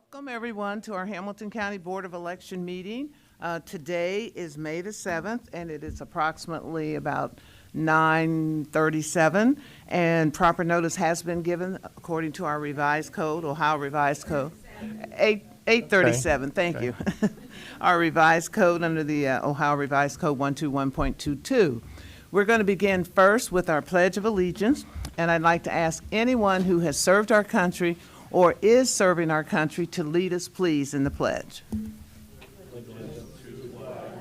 Welcome, everyone, to our Hamilton County Board of Election meeting. Today is May the 7th, and it is approximately about 9:37, and proper notice has been given according to our revised code, Ohio Revised Code. 8:37, okay. Thank you. Our revised code under the Ohio Revised Code 121.22. We're going to begin first with our Pledge of Allegiance, and I'd like to ask anyone who has served our country or is serving our country to lead us, please, in the pledge. Allegiance to the flag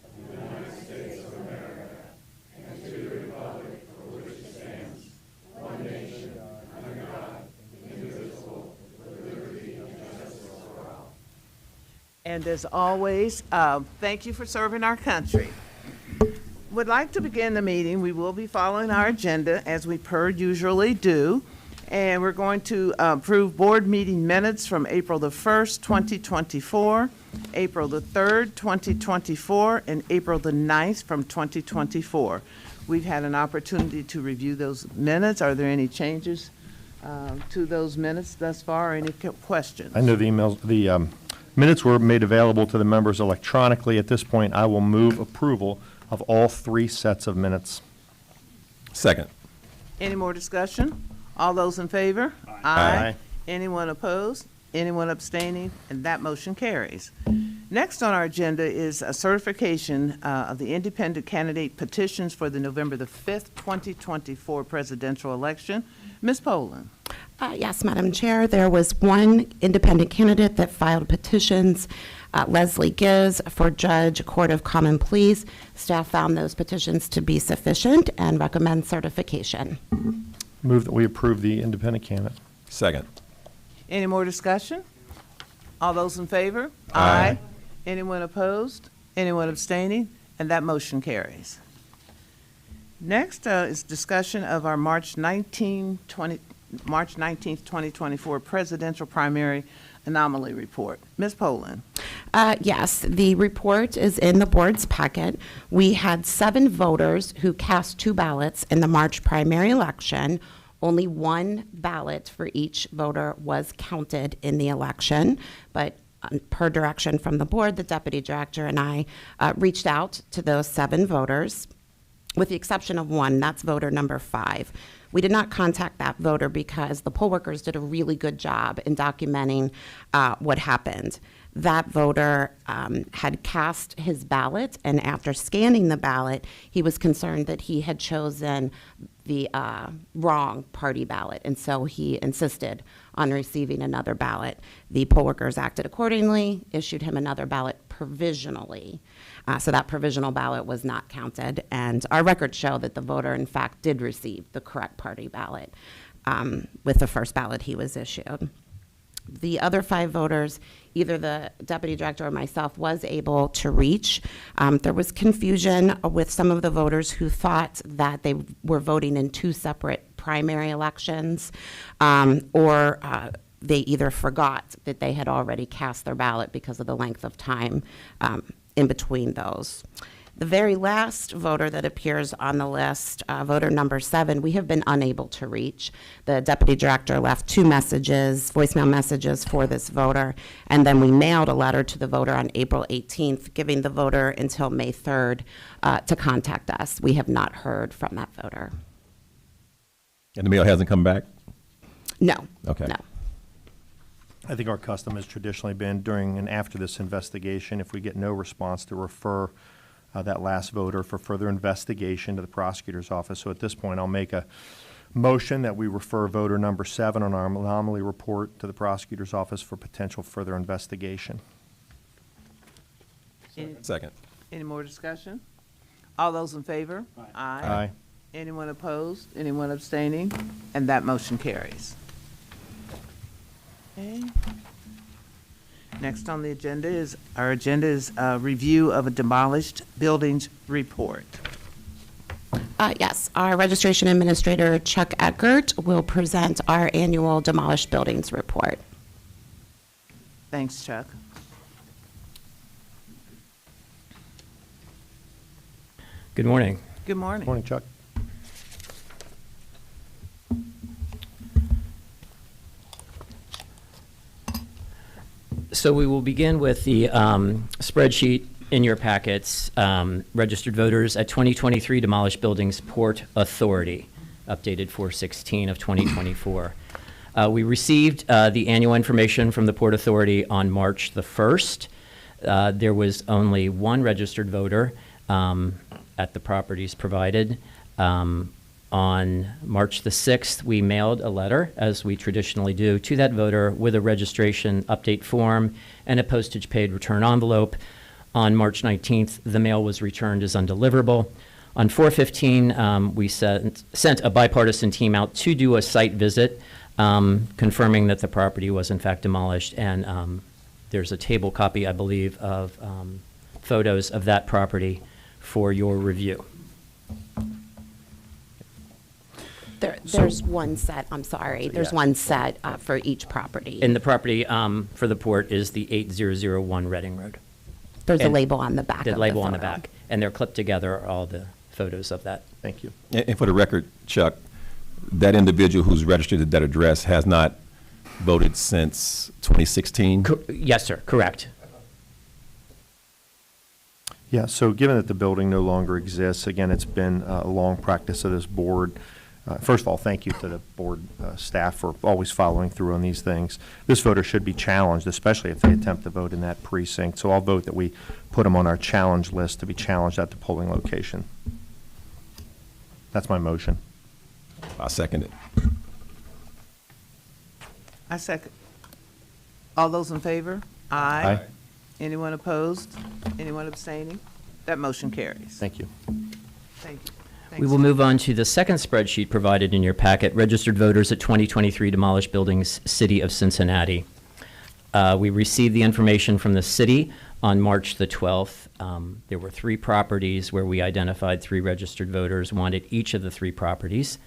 of the United States of America and to the republic for which it stands, one nation, under God, indivisible, with liberty and justice for all. And as always, thank you for serving our country. Would like to begin the meeting. We will be following our agenda as we per usually do. And we're going to approve board meeting minutes from April the 1st, 2024, April the 3rd, 2024, and April the 9th from 2024. We've had an opportunity to review those minutes. Are there any changes to those minutes thus far, or any questions? I know the minutes were made available to the members electronically. At this point, I will move approval of all three sets of minutes. Second. Any more discussion? All those in favor? Aye. Anyone opposed? Anyone abstaining? And that motion carries. Next on our agenda is a certification of the independent candidate petitions for the November the 5th, 2024 presidential election. Ms. Poland. Yes, Madam Chair. There was one independent candidate that filed petitions, Leslie Gibbs, for Judge, Court of Common Pleas. Staff found those petitions to be sufficient and recommend certification. Move that we approve the independent candidate. Second. Any more discussion? All those in favor? Aye. Anyone opposed? Anyone abstaining? And that motion carries. Next is discussion of our March 19th, 2024 presidential primary anomaly report. Ms. Poland. Yes, the report is in the board's packet. We had 7 voters who cast 2 ballots in the March primary election. Only 1 ballot for each voter was counted in the election, but per direction from the board, the deputy director and I reached out to those 7 voters, with the exception of 1, that's voter number 5. We did not contact that voter because the poll workers did a really good job in documenting what happened. That voter had cast his ballot, and after scanning the ballot, he was concerned that he had chosen the wrong party ballot, and so he insisted on receiving another ballot. The poll workers acted accordingly, issued him another ballot provisionally. So that provisional ballot was not counted, and our records show that the voter, in fact, did receive the correct party ballot with the first ballot he was issued. The other 5 voters, either the deputy director or myself, was able to reach. There was confusion with some of the voters who thought that they were voting in 2 separate primary elections, or they either forgot that they had already cast their ballot because of the length of time in between those. The very last voter that appears on the list, voter number 7, we have been unable to reach. The deputy director left 2 messages, voicemail messages for this voter, and then we mailed a letter to the voter on April 18th, giving the voter until May 3rd to contact us. We have not heard from that voter. And the mail hasn't come back? No. Okay. No. I think our custom has traditionally been during and after this investigation, if we get no response, to refer that last voter for further investigation to the prosecutor's office. So at this point, I'll make a motion that we refer voter number 7 on our anomaly report to the prosecutor's office for potential further investigation. Second. Any more discussion? All those in favor? Aye. Anyone opposed? Anyone abstaining? And that motion carries. Okay. Next on the agenda is, a review of a demolished buildings report. Yes, our registration administrator, Chuck Eckert, will present our annual demolished buildings report. Thanks, Chuck. Good morning. Good morning. Morning, Chuck. So we will begin with the spreadsheet in your packets, registered voters at 2023 Demolished Buildings Port Authority, updated 4/16 of 2024. We received the annual information from the Port Authority on March the 1st. There was only one registered voter at the properties provided. On March the 6th, we mailed a letter, as we traditionally do, to that voter with a registration update form and a postage-paid return envelope. On March 19th, the mail was returned as undeliverable. On 4/15, we sent a bipartisan team out to do a site visit, confirming that the property was in fact demolished, and there's a table copy, I believe, of photos of that property for your review. There's one set, I'm sorry, there's one set for each property. And the property for the port is the 8001 Reading Road. There's a and label on the back of the The label on the photo. back, and they're clipped together, all the photos of that. Thank you. And for the record, Chuck, that individual who's registered at that address has not voted since 2016? Yes, sir, correct. Yeah, so given that the building no longer exists, again, it's been a long practice of this board. First of all, thank you to the board staff for always following through on these things. This voter should be challenged, especially if they attempt to vote in that precinct. So I'll vote that we put them on our challenge list to be challenged at the polling location. That's my motion. I second it. I second. All those in favor? Aye. Anyone opposed? Anyone abstaining? That motion carries. Thank you. Thank you. We will move on to the second spreadsheet provided in your packet, registered voters at 2023 Demolished Buildings, City of Cincinnati. We received the information from the city on March the 12th. There were 3 properties where we identified 3 registered voters, one at each of the 3 properties.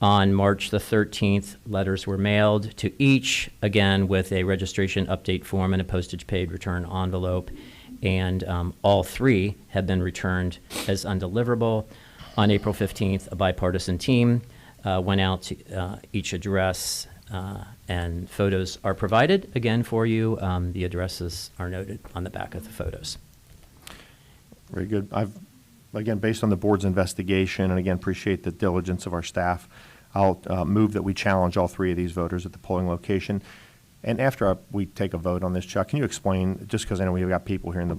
On March the 13th, letters were mailed to each, again with a registration update form and a postage-paid return envelope, and all 3 have been returned as undeliverable. On April 15th, a bipartisan team went out to each address, and photos are provided again for you. The addresses are noted on the back of the photos. Very good. Again, based on the board's investigation, and again, appreciate the diligence of our staff, I'll move that we challenge all 3 of these voters at the polling location. And after we take a vote on this, Chuck, can you explain, just because I know we've got people here in the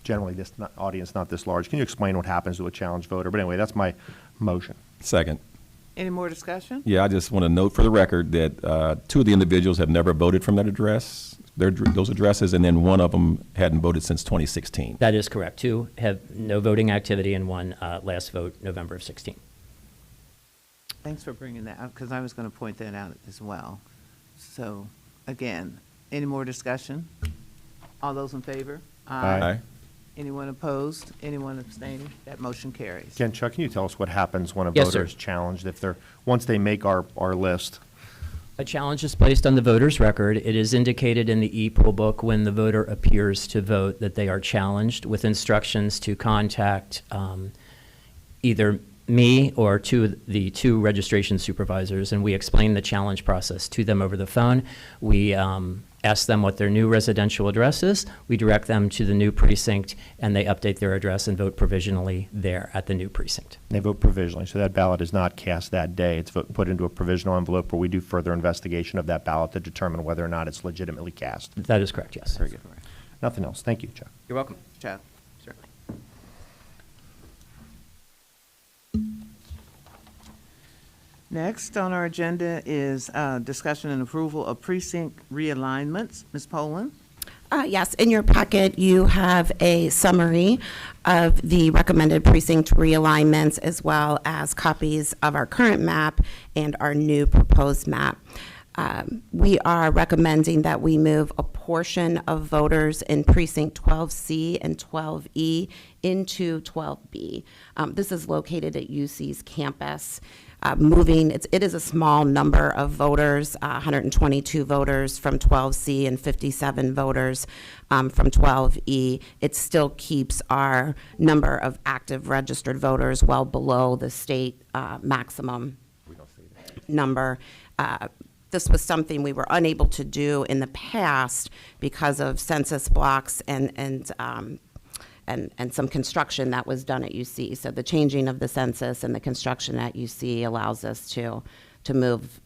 generally this audience not this large, can you explain what happens to a challenged voter? But anyway, that's my motion. Second. Any more discussion? Yeah, I just want to note for the record that 2 of the individuals have never voted from that address, those addresses, and then one of them hadn't voted since 2016. That is correct. 2 have no voting activity, and 1 last vote November of 16. Thanks for bringing that up, because I was going to point that out as well. So, again, any more discussion? All those in favor? Aye. Anyone opposed? Anyone abstaining? That motion carries. Again, Chuck, can you tell us what happens when a Yes, voter sir. is challenged if they're, once they make our list? A challenge is placed on the voter's record. It is indicated in the e-poll book when the voter appears to vote that they are challenged, with instructions to contact either me or the 2 registration supervisors, and we explain the challenge process to them over the phone. We ask them what their new residential address is. We direct them to the new precinct, and they update their address and vote provisionally there at the new precinct. They vote provisionally, so that ballot is not cast that day. It's put into a provisional envelope where we do further investigation of that ballot to determine whether or not it's legitimately cast. That is correct, yes. Very good. Nothing else. Thank you, Chuck. You're welcome. Chuck. Certainly. Next on our agenda is discussion and approval of precinct realignments. Ms. Poland? Yes, in your packet, you have a summary of the recommended precinct realignments, as well as copies of our current map and our new proposed map. We are recommending that we move a portion of voters in precinct 12C and 12E into 12B. This is located at UC's campus. It is a small number of voters, 122 voters from 12C and 57 voters from 12E. It still keeps our number of active registered voters well below the state maximum number. this was something we were unable to do in the past because of census blocks and some construction that was done at UC. So the changing of the census and the construction at UC allows us to move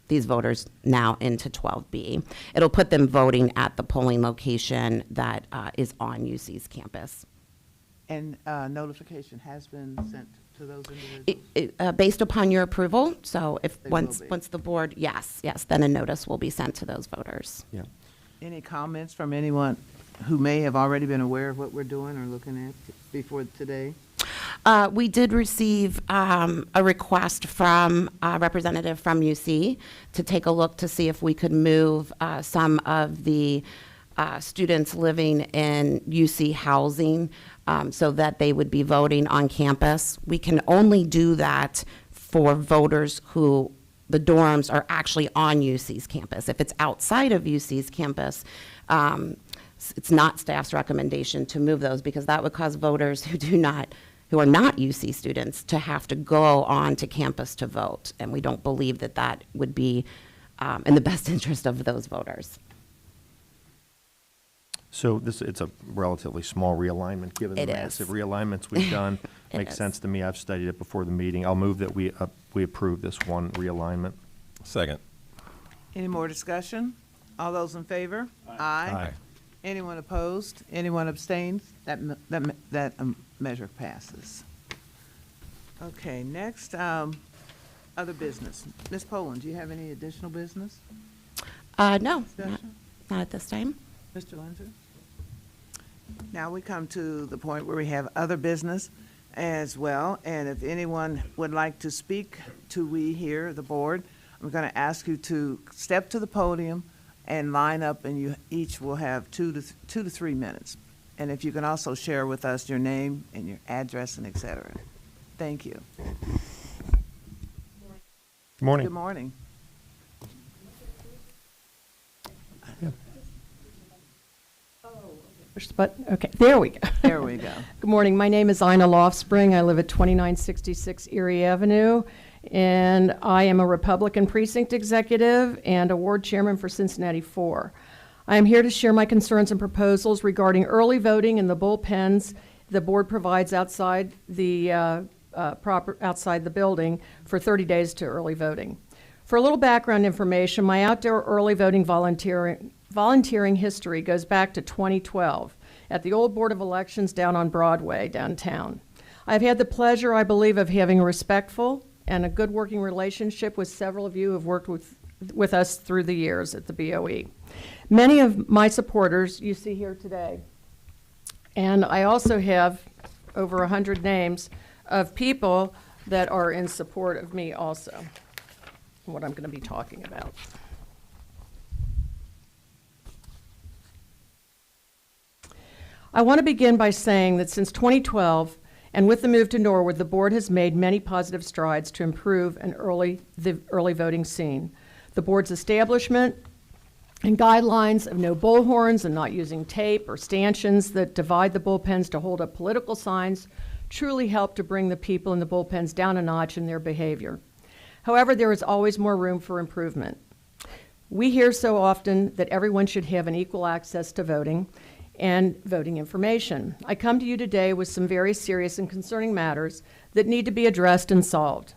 these voters now into 12B. It'll put them voting at the polling location that is on UC's campus. And notification has been sent to those individuals? Based upon your approval, so if, They will once be. the board, yes, then a notice will be sent to those voters. Yeah. Any comments from anyone who may have already been aware of what we're doing or looking at before today? We did receive a request from a representative from UC to take a look to see if we could move some of the students living in UC housing so that they would be voting on campus. We can only do that for voters who the dorms are actually on UC's campus. If it's outside of UC's campus, it's not staff's recommendation to move those because that would cause voters who are not UC students to have to go on to campus to vote. And we don't believe that that would be in the best interest of those voters. So it's a relatively small realignment, given the It is. massive realignments we've done. It Makes is. sense to me. I've studied it before the meeting. I'll move that we approve this one realignment. Second. Any more discussion? All those in favor? Aye. Anyone opposed? Anyone abstained? That measure passes. Okay, next, other business. Ms. Poland, do you have any additional business? No, not Discussion? at this time. Mr. Lanzer? Now we come to the point where we have other business as well, and if anyone would like to speak to we here, the board, I'm going to ask you to step to the podium and line up, and you each will have 2 to 3 minutes. And if you can also share with us your name and your address and et cetera. Thank you. Good morning. Good morning. Push the button. Okay, there we go. There we go. Good morning. My name is Ina Lofspring. I live at 2966 Erie Avenue, and I am a Republican precinct executive and a ward chairman for Cincinnati 4. I am here to share my concerns and proposals regarding early voting in the bullpens the board provides outside the outside the building for 30 days to early voting. For a little background information, my outdoor early voting volunteering history goes back to 2012 at the old Board of Elections down on Broadway, downtown. I've had the pleasure, I believe, of having a respectful and a good working relationship with several of you who have worked with us through the years at the BOE. Many of my supporters you see here today. And I also have over 100 names of people that are in support of me also, what I'm going to be talking about. I want to begin by saying that since 2012, and with the move to Norwood, the board has made many positive strides to improve the early voting scene. The board's establishment and guidelines of no bullhorns and not using tape or stanchions that divide the bullpens to hold up political signs truly help to bring the people in the bullpens down a notch in their behavior. However, there is always more room for improvement. We hear so often that everyone should have an equal access to voting and voting information. I come to you today with some very serious and concerning matters that need to be addressed and solved.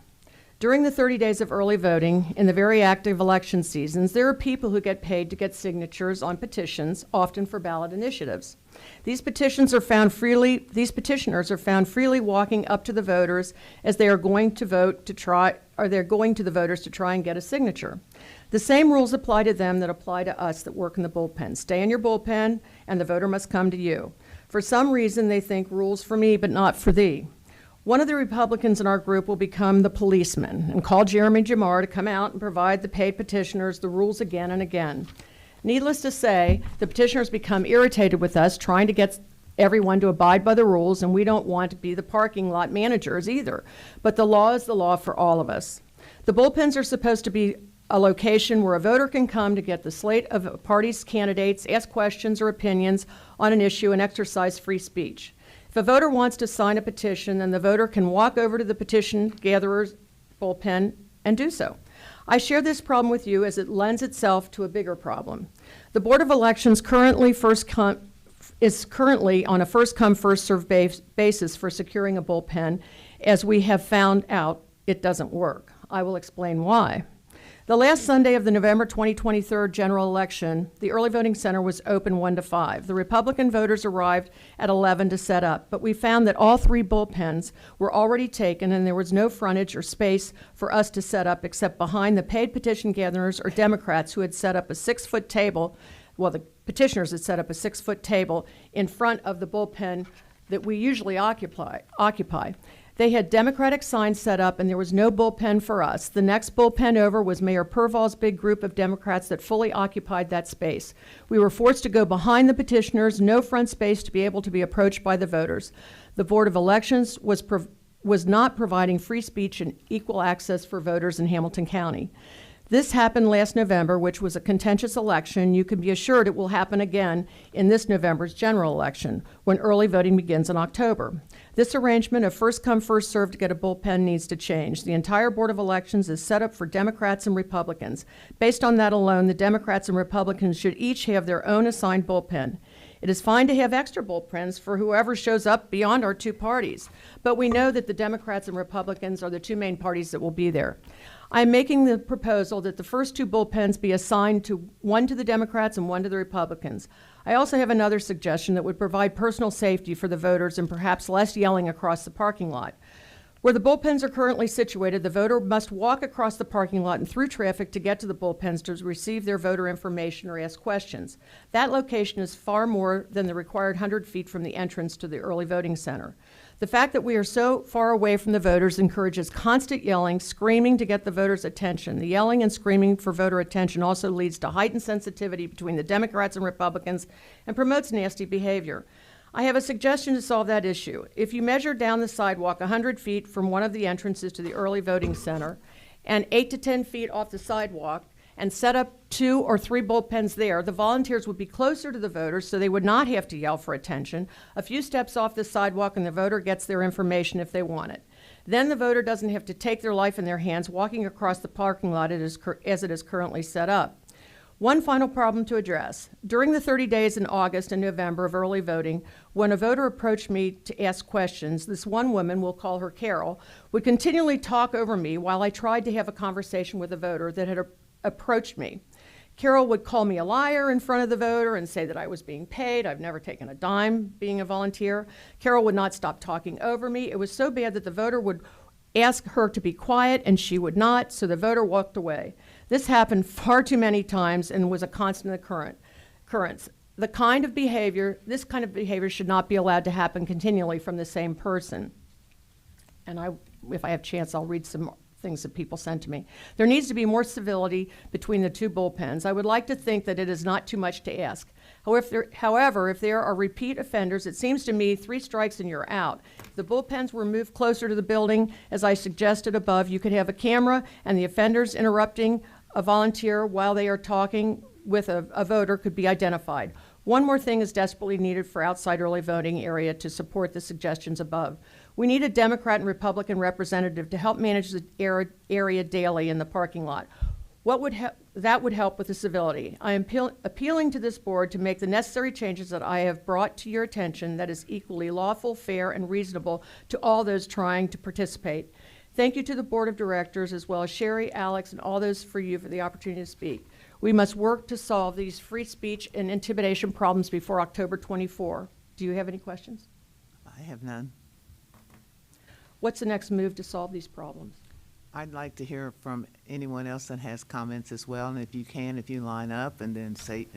During the 30 days of early voting in the very active election seasons, there are people who get paid to get signatures on petitions, often for ballot initiatives. These petitioners are found freely walking up to the voters as they are going to vote to try, or they're going to the voters to try and get a signature. The same rules apply to them that apply to us that work in the bullpen. Stay in your bullpen, and the voter must come to you. For some reason, they think rules for me, but not for thee. One of the Republicans in our group will become the policeman and call Jeremy Jamar to come out and provide the paid petitioners the rules again and again. Needless to say, the petitioners become irritated with us trying to get everyone to abide by the rules, and we don't want to be the parking lot managers either. But the law is the law for all of us. The bullpens are supposed to be a location where a voter can come to get the slate of a party's candidates, ask questions or opinions on an issue, and exercise free speech. If a voter wants to sign a petition, then the voter can walk over to the petition gatherer's bullpen and do so. I share this problem with you as it lends itself to a bigger problem. The Board of Elections is currently on a first-come, first-served basis for securing a bullpen, as we have found out it doesn't work. I will explain why. The last Sunday of the November 2023 general election, the early voting center was open 1 to 5. The Republican voters arrived at 11 to set up, but we found that all 3 bullpens were already taken and there was no frontage or space for us to set up except behind the paid petition gatherers or Democrats who had set up a 6-foot table. Well, the petitioners had set up a 6-foot table in front of the bullpen that we usually occupy. They had Democratic signs set up, and there was no bullpen for us. The next bullpen over was Mayor Purval's big group of Democrats that fully occupied that space. We were forced to go behind the petitioners, no front space to be able to be approached by the voters. The Board of Elections was not providing free speech and equal access for voters in Hamilton County. This happened last November, which was a contentious election. You can be assured it will happen again in this November's general election, when early voting begins in October. This arrangement of first come, first served to get a bullpen needs to change. The entire Board of Elections is set up for Democrats and Republicans. Based on that alone, the Democrats and Republicans should each have their own assigned bullpen. It is fine to have extra bullpens for whoever shows up beyond our 2 parties, but we know that the Democrats and Republicans are the 2 main parties that will be there. I'm making the proposal that the first 2 bullpens be assigned to one to the Democrats and one to the Republicans. I also have another suggestion that would provide personal safety for the voters and perhaps less yelling across the parking lot. Where the bullpens are currently situated, the voter must walk across the parking lot and through traffic to get to the bullpens to receive their voter information or ask questions. That location is far more than the required 100 feet from the entrance to the early voting center. The fact that we are so far away from the voters encourages constant yelling, screaming to get the voters' attention. The yelling and screaming for voter attention also leads to heightened sensitivity between the Democrats and Republicans and promotes nasty behavior. I have a suggestion to solve that issue. If you measure down the sidewalk 100 feet from one of the entrances to the early voting center and 8 to 10 feet off the sidewalk and set up 2 or 3 bullpens there, the volunteers would be closer to the voters so they would not have to yell for attention. A few steps off the sidewalk and the voter gets their information if they want it. Then the voter doesn't have to take their life in their hands walking across the parking lot as it is currently set up. One final problem to address. During the 30 days in August and November of early voting, when a voter approached me to ask questions, this one woman, we'll call her Carol, would continually talk over me while I tried to have a conversation with a voter that had approached me. Carol would call me a liar in front of the voter and say that I was being paid. I've never taken a dime being a volunteer. Carol would not stop talking over me. It was so bad that the voter would ask her to be quiet, and she would not, so the voter walked away. This happened far too many times and was a constant occurrence. This kind of behavior should not be allowed to happen continually from the same person. And if I have a chance, I'll read some things that people sent to me. There needs to be more civility between the 2 bullpens. I would like to think that it is not too much to ask. However, if there are repeat offenders, it seems to me 3 strikes and you're out. If the bullpens were moved closer to the building, as I suggested above, you could have a camera and the offenders interrupting a volunteer while they are talking with a voter could be identified. One more thing is desperately needed for outside early voting area to support the suggestions above. We need a Democrat and Republican representative to help manage the area daily in the parking lot. That would help with the civility. I am appealing to this board to make the necessary changes that I have brought to your attention that is equally lawful, fair, and reasonable to all those trying to participate. Thank you to the board of directors, as well as Sherry, Alex, and all those for you for the opportunity to speak. We must work to solve these free speech and intimidation problems before October 24. Do you have any questions? I have none. What's the next move to solve these problems? I'd like to hear from anyone else that has comments as well, and if you line up and then say.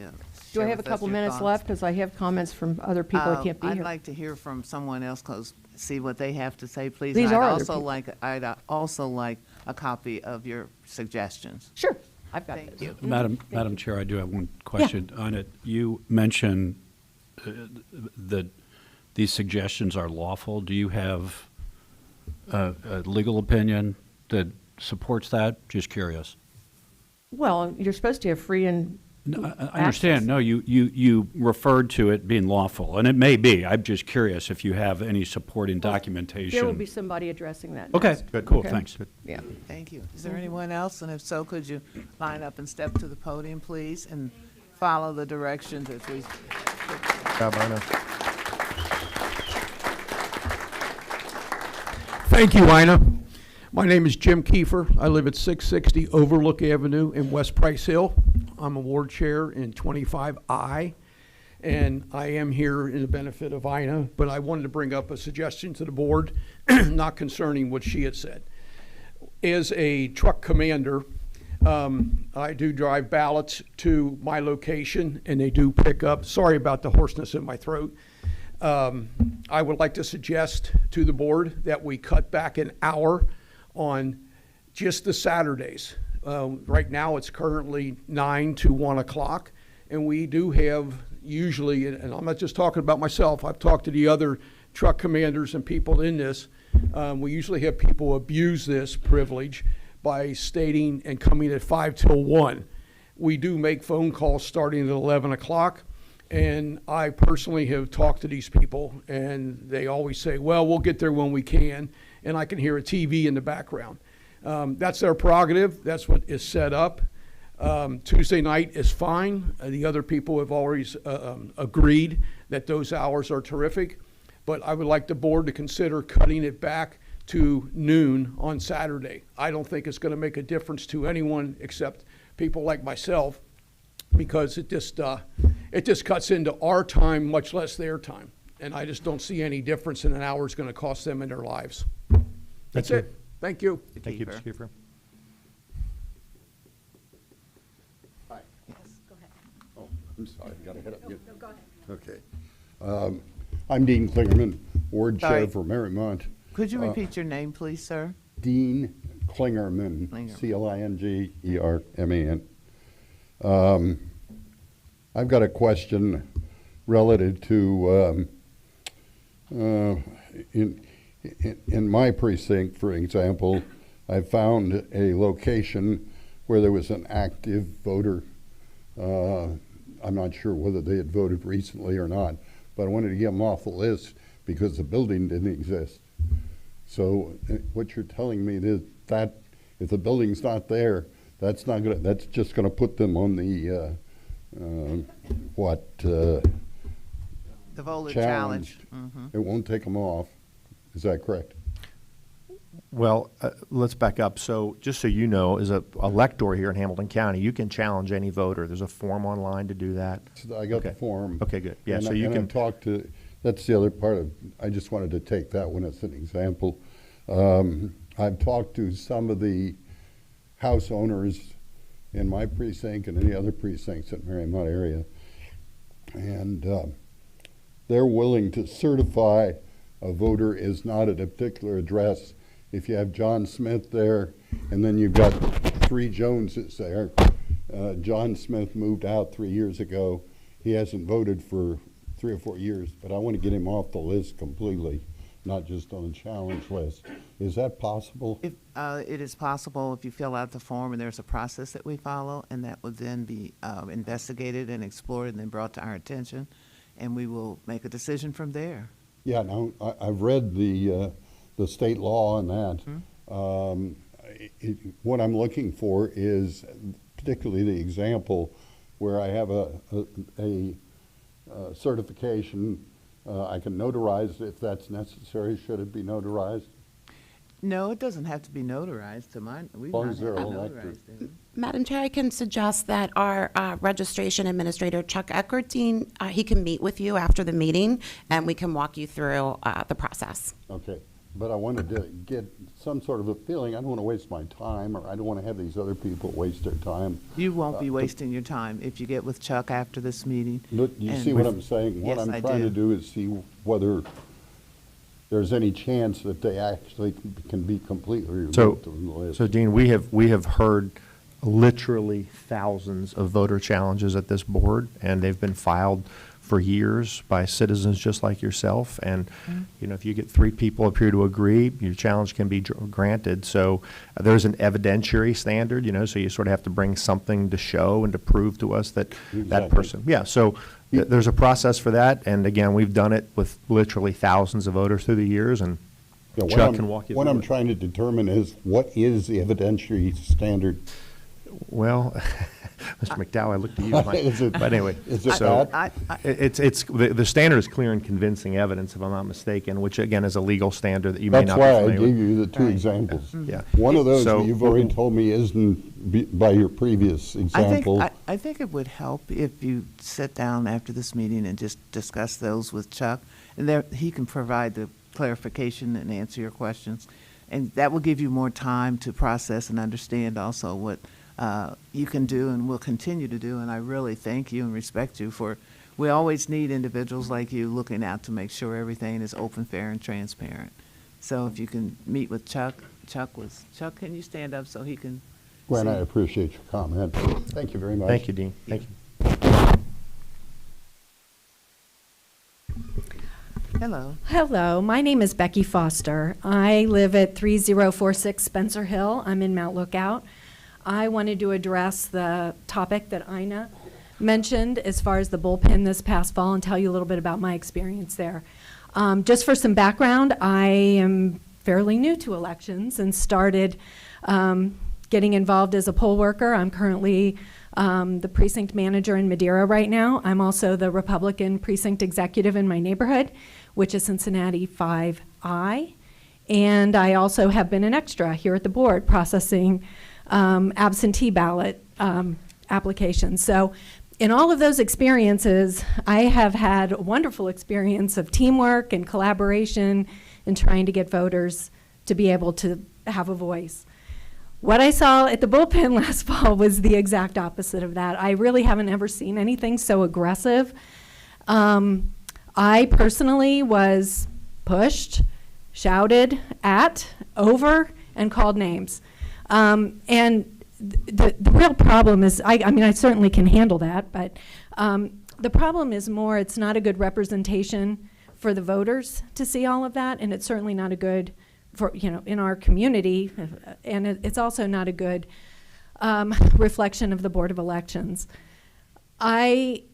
Do I have a couple minutes left? Because I have comments from other people that can't be here. I'd like to hear from someone else, see what they have to say, please. These And are I'd other also people. I'd also like a copy of your suggestions. Sure, I've got Thank those. you. Madam Chair, I do have one question on it. You mentioned that these suggestions are lawful. Do you have a legal opinion that supports that? Just curious. Well, you're supposed to have free and No, I understand. No, you referred to it being lawful, and it may be. I'm just curious if you have any supporting documentation. There will be somebody addressing that Okay, next. good, cool, Okay. thanks. Yeah. Thank you. Is there anyone else? And if so, could you line up and step to the podium, please, and follow the directions as we. Job, Ina. Thank you, Ina. My name is Jim Kiefer. I live at 660 Overlook Avenue in West Price Hill. I'm a ward chair in 25I, and I am here in the benefit of Ina, but I wanted to bring up a suggestion to the board, not concerning what she had said. As a truck commander, I do drive ballots to my location, and they do pick up. Sorry about the hoarseness in my throat. I would like to suggest to the board that we cut back an hour on just the Saturdays. Right now, it's currently 9 to 1 o'clock, and we do have usually, and I'm not just talking about myself, I've talked to the other truck commanders and people in this, we usually have people abuse this privilege by stating and coming at 5 till 1. We do make phone calls starting at 11 o'clock, and I personally have talked to these people, and they always say, well, we'll get there when we can, and I can hear a TV in the background. That's their prerogative. That's what is set up. Tuesday night is fine. The other people have always agreed that those hours are terrific, but I would like the board to consider cutting it back to noon on Saturday. I don't think it's going to make a difference to anyone except people like myself, because it just cuts into our time, much less their time. And I just don't see any difference in an hour is going to cost them in their lives. That's it. Thank you. Thank you, Mr. Kiefer. Oh, I'm sorry, got to hit up. No, go ahead. Okay. I'm Dean Klingerman, Ward Chair Sorry. for Marymount. Could you repeat your name, please, sir? Dean Klingerman, Klingerman. Klingerman. I've got a question relative to, in my precinct, for example, I found a location where there was an active voter. I'm not sure whether they had voted recently or not, but I wanted to get them off the list because the building didn't exist. So what you're telling me is that if the building's not there, that's not gonna. That's just gonna put them on the The voter challenge. It won't take them off. Is that correct? Well, let's back up. So just so you know, as a elector here in Hamilton County, you can challenge any voter. There's a form online to do that. So I got the form. Okay, good. Yeah, And so I- you and can I've talked to, that's the other part of, I just wanted to take that one as an example. I've talked to some of the house owners in my precinct and any other precincts in Marymount area. And they're willing to certify a voter is not at a particular address. If you have John Smith there, and then you've got 3 Joneses there. John Smith moved out 3 years ago. He hasn't voted for 3 or 4 years, but I want to get him off the list completely, not just on the challenge list. Is that possible? If, it is possible if you fill out the form, and there's a process that we follow, and that would then be investigated and explored and then brought to our attention, and we will make a decision from there. Yeah, no, I've read the state law on that. What I'm looking for is particularly the example where I have a certification. I can notarize if that's necessary. Should it be notarized? No, it doesn't have to be notarized to mine. We've long not as had they're it elected. notarized, have we? Madam Chair, I can suggest that our registration administrator, Chuck Eckertine, he can meet with you after the meeting, and we can walk you through the process. Okay, but I wanted to get some sort of a feeling. I don't want to waste my time, or I don't want to have these other people waste their time. You won't be wasting your time if you get with Chuck after this meeting. Look, you And see what with- I'm saying? What Yes, I'm I trying to do. do is see whether there's any chance that they actually can be completely removed So, from the list. so Dean, we have heard literally thousands of voter challenges at this board, and they've been filed for years by citizens just like yourself. And, you know, if you get 3 people appear to agree, your challenge can be granted. So there's an evidentiary standard, you know, so you sort of have to bring something to show and to prove to us that that Exactly. person, yeah. So there's a process for that. And again, we've done it with literally thousands of voters through the years, and Yeah, Chuck can walk you What through I'm it. trying to determine is, what is the evidentiary standard? Well, Mr. McDowell, I looked at you. Is it- But anyway, is it so that? the standard is clear and convincing evidence, if I'm not mistaken, which again is a legal standard that you may That's not be why I familiar gave with. you the 2 Right. examples. Yeah. One of those So- you've already told me by your previous example. I think it would help if you sit down after this meeting and just discuss those with Chuck, and there, he can provide the clarification and answer your questions. And that will give you more time to process and understand also what you can do and will continue to do. And I really thank you and respect you for, we always need individuals like you looking out to make sure everything is open, fair, and transparent. So if you can meet with Chuck, Chuck, can you stand up so he can? Gwen, I see? appreciate your comment. Thank you very much. Thank you, Dean. Thank you. Hello. Hello, my name is Becky Foster. I live at 3046 Spencer Hill. I'm in Mount Lookout. I wanted to address the topic that Ina mentioned as far as the bullpen this past fall and tell you a little bit about my experience there. Just for some background, I am fairly new to elections and started getting involved as a poll worker. I'm currently the precinct manager in Madeira right now. I'm also the Republican precinct executive in my neighborhood, which is Cincinnati 5I. And I also have been an extra here at the board processing absentee ballot applications. So in all of those experiences, I have had a wonderful experience of teamwork and collaboration in trying to get voters to be able to have a voice. What I saw at the bullpen last fall was the exact opposite of that. I really haven't ever seen anything so aggressive. I personally was pushed, shouted at, over, and called names. And the real problem is, I mean, I certainly can handle that, but the problem is more, it's not a good representation for the voters to see all of that, and it's certainly not a good, for, you know, in our community, and it's also not a good reflection of the Board of Elections. I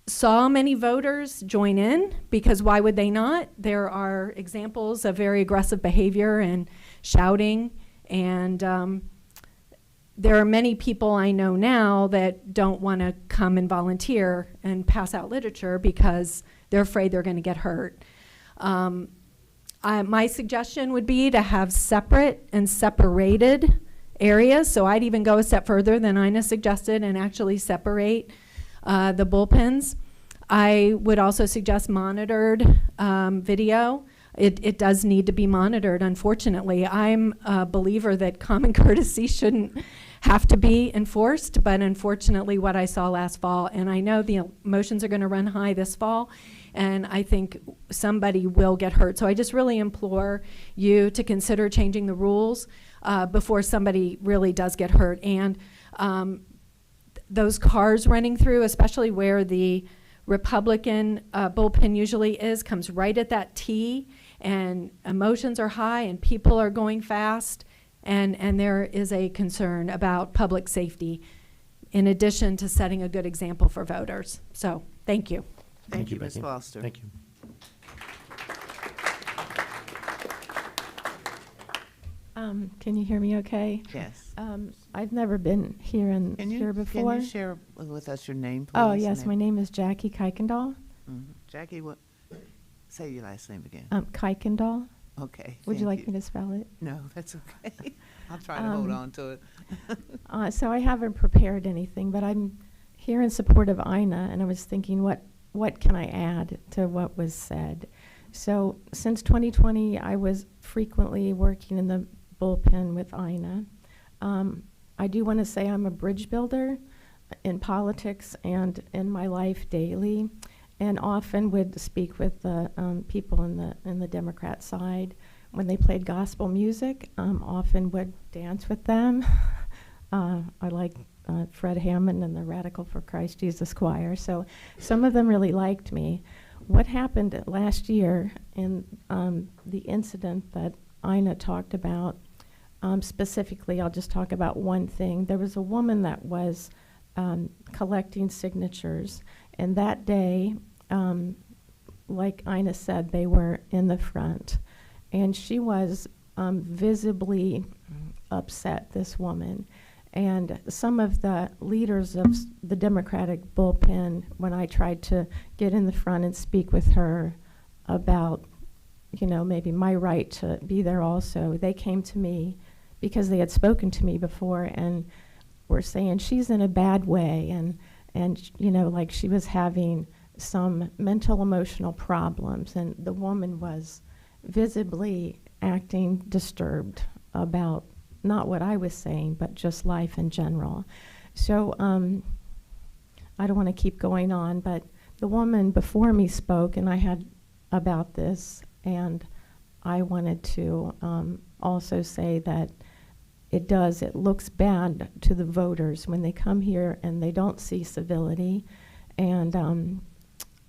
saw many voters join in, because why would they not? There are examples of very aggressive behavior and shouting, and there are many people I know now that don't want to come and volunteer and pass out literature because they're afraid they're going to get hurt. My suggestion would be to have separate and separated areas, so I'd even go a step further than Ina suggested and actually separate the bullpens. I would also suggest monitored video. It does need to be monitored, unfortunately. I'm a believer that common courtesy shouldn't have to be enforced, but unfortunately what I saw last fall, and I know the emotions are going to run high this fall, and I think somebody will get hurt. So I just really implore you to consider changing the rules before somebody really does get hurt. And those cars running through, especially where the Republican bullpen usually is, comes right at that T, and emotions are high and people are going fast, and there is a concern about public safety in addition to setting a good example for voters. So thank you. Thank you, Ms. Becky. Foster. Thank you. Can you hear me okay? Yes. I've never been here here before. Can you share with us your name, please? Oh, yes, my name is Jackie Kuykendall. Jackie, what? Say your last name again. Kuykendall. Okay. Would you thank like me to spell it? No, that's okay. I'll try to hold on to it. So I haven't prepared anything, but I'm here in support of Ina, and I was thinking, what can I add to what was said? So since 2020, I was frequently working in the bullpen with Ina. I do want to say I'm a bridge builder in politics and in my life daily, and often would speak with the people in the Democrat side. When they played gospel music, often would dance with them. I like Fred Hammond and the Radical for Christ Jesus Choir. So some of them really liked me. What happened last year in the incident that Ina talked about, specifically, I'll just talk about one thing. There was a woman that was collecting signatures, and that day, like Ina said, they were in the front. And she was visibly upset, this woman. And some of the leaders of the Democratic bullpen, when I tried to get in the front and speak with her about, you know, maybe my right to be there also, they came to me because they had spoken to me before and were saying she's in a bad way, and you know, like she was having some mental emotional problems, and the woman was visibly acting disturbed about not what I was saying, but just life in general. So I don't want to keep going on, but the woman before me spoke, and I had about this, and I wanted to also say that it looks bad to the voters when they come here and they don't see civility, and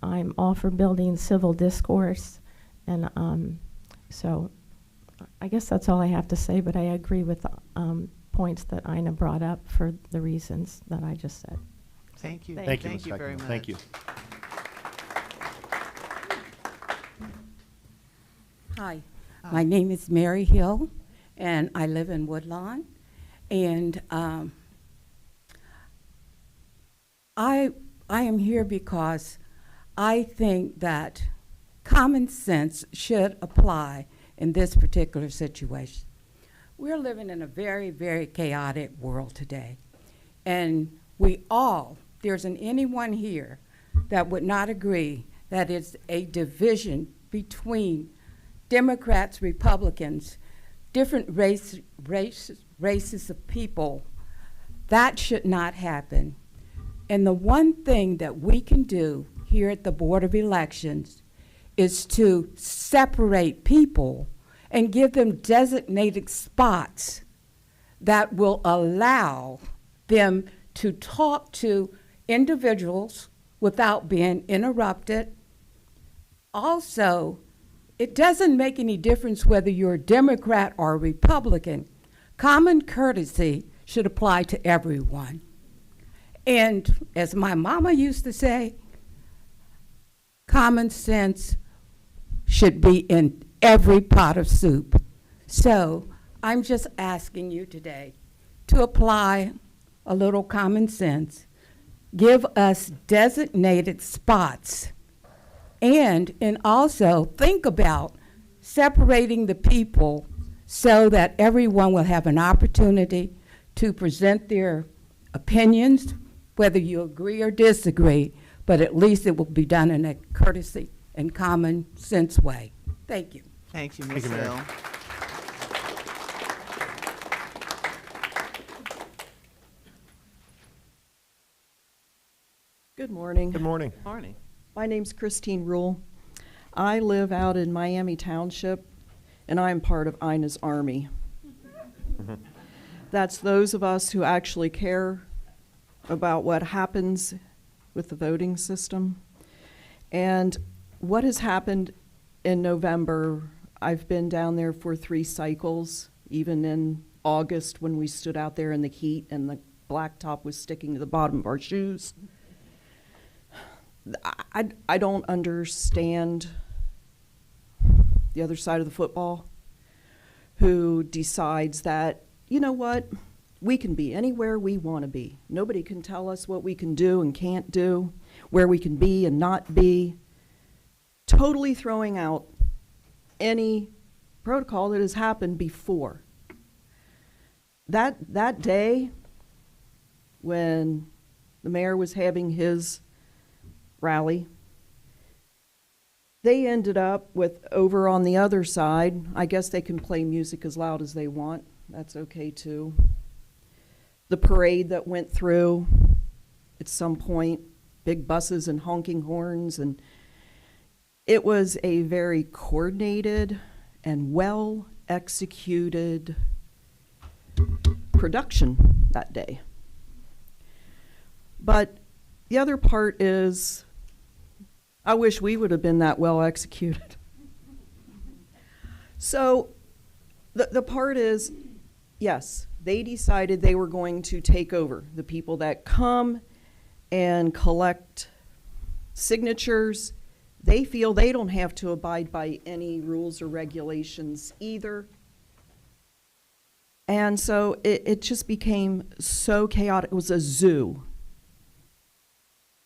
I'm all for building civil discourse, and so I guess that's all I have to say, but I agree with the points that Ina brought up for the reasons that I just said. Thank you. Thank you, Thank Ms. you very Heckman. much. Thank you. Hi, my name is Mary Hill, and I live in Woodlawn. And I am here because I think that common sense should apply in this particular situation. We're living in a very, very chaotic world today. And there isn't anyone here that would not agree that it's a division between Democrats, Republicans, different races of people. That should not happen. And the one thing that we can do here at the Board of Elections is to separate people and give them designated spots that will allow them to talk to individuals without being interrupted. Also, it doesn't make any difference whether you're a Democrat or a Republican. Common courtesy should apply to everyone. And as my mama used to say, common sense should be in every pot of soup. So I'm just asking you today to apply a little common sense, give us designated spots, and also think about separating the people so that everyone will have an opportunity to present their opinions, whether you agree or disagree, but at least it will be done in a courtesy and common sense way. Thank you. Thank you, Thank Ms. you, Mary. Hill. Good morning. Good morning. Morning. My name's Christine Rule. I live out in Miami Township, and I am part of Ina's Army. That's those of us who actually care about what happens with the voting system. And what has happened in November, I've been down there for 3 cycles, even in August when we stood out there in the heat and the blacktop was sticking to the bottom of our shoes. I don't understand the other side of the football who decides that, you know what, we can be anywhere we want to be. Nobody can tell us what we can do and can't do, where we can be and not be. Totally throwing out any protocol that has happened before. That day when the mayor was having his rally, they ended up with, over on the other side, I guess they can play music as loud as they want. That's okay too. The parade that went through at some point, big buses and honking horns, and it was a very coordinated and well executed production that day. But the other part is, I wish we would have been that well executed. So the part is, yes, they decided they were going to take over. The people that come and collect signatures, they feel they don't have to abide by any rules or regulations either. And so it just became so chaotic. It was a zoo.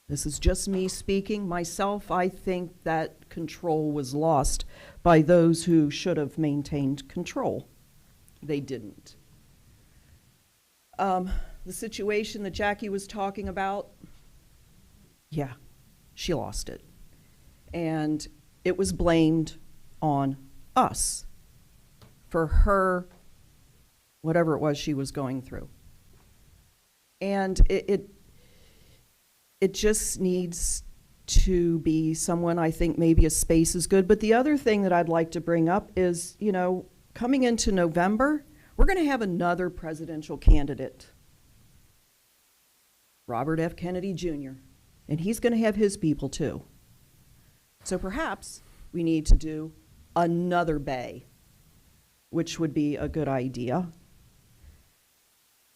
This is just me speaking. Myself, I think that control was lost by those who should have maintained control. They didn't. The situation that Jackie was talking about, yeah, she lost it. And it was blamed on us for her, whatever it was she was going through. And it just needs to be someone, I think maybe a space is good. But the other thing that I'd like to bring up is, you know, coming into November, we're going to have another presidential candidate, Robert F. Kennedy Jr., and he's going to have his people too. So perhaps we need to do another bay, which would be a good idea.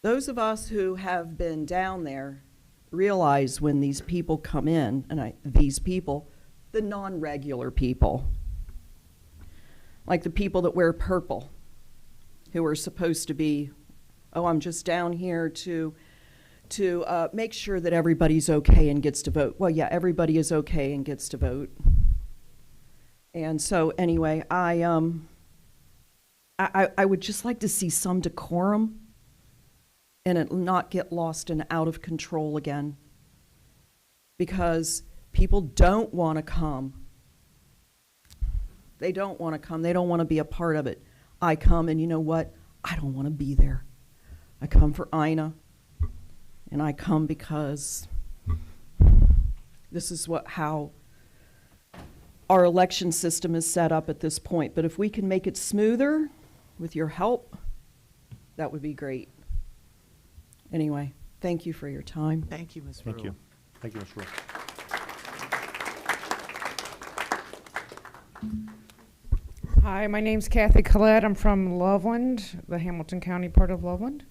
Those of us who have been down there realize when these people come in, and these people, the non-regular people, like the people that wear purple, who are supposed to be, oh, I'm just down here to make sure that everybody's okay and gets to vote. Well, yeah, everybody is okay and gets to vote. And so anyway, I would just like to see some decorum and it not get lost and out of control again, because people don't want to come. They don't want to come. They don't want to be a part of it. I come, and you know what? I don't want to be there. I come for Ina, and I come because this is how our election system is set up at this point. But if we can make it smoother with your help, that would be great. Anyway, thank you for your time. Thank you, Ms. Thank Rule. you. Thank you, Ms. Rule. Hi, my name's Kathy Collette. I'm from Loveland, the Hamilton County part of Loveland.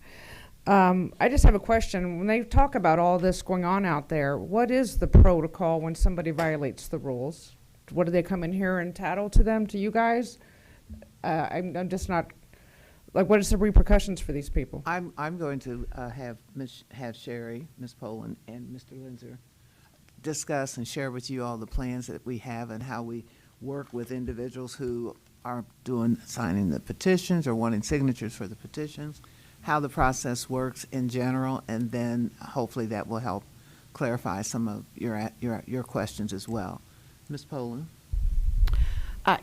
I just have a question. When they talk about all this going on out there, what is the protocol when somebody violates the rules? What, do they come in here and tattle to them, to you guys? I'm just not, like, what is the repercussions for these people? I'm going to have Sherry, Ms. Poland, and Mr. Linzer discuss and share with you all the plans that we have and how we work with individuals who are signing the petitions or wanting signatures for the petitions, how the process works in general, and then hopefully that will help clarify some of your questions as well. Ms. Poland?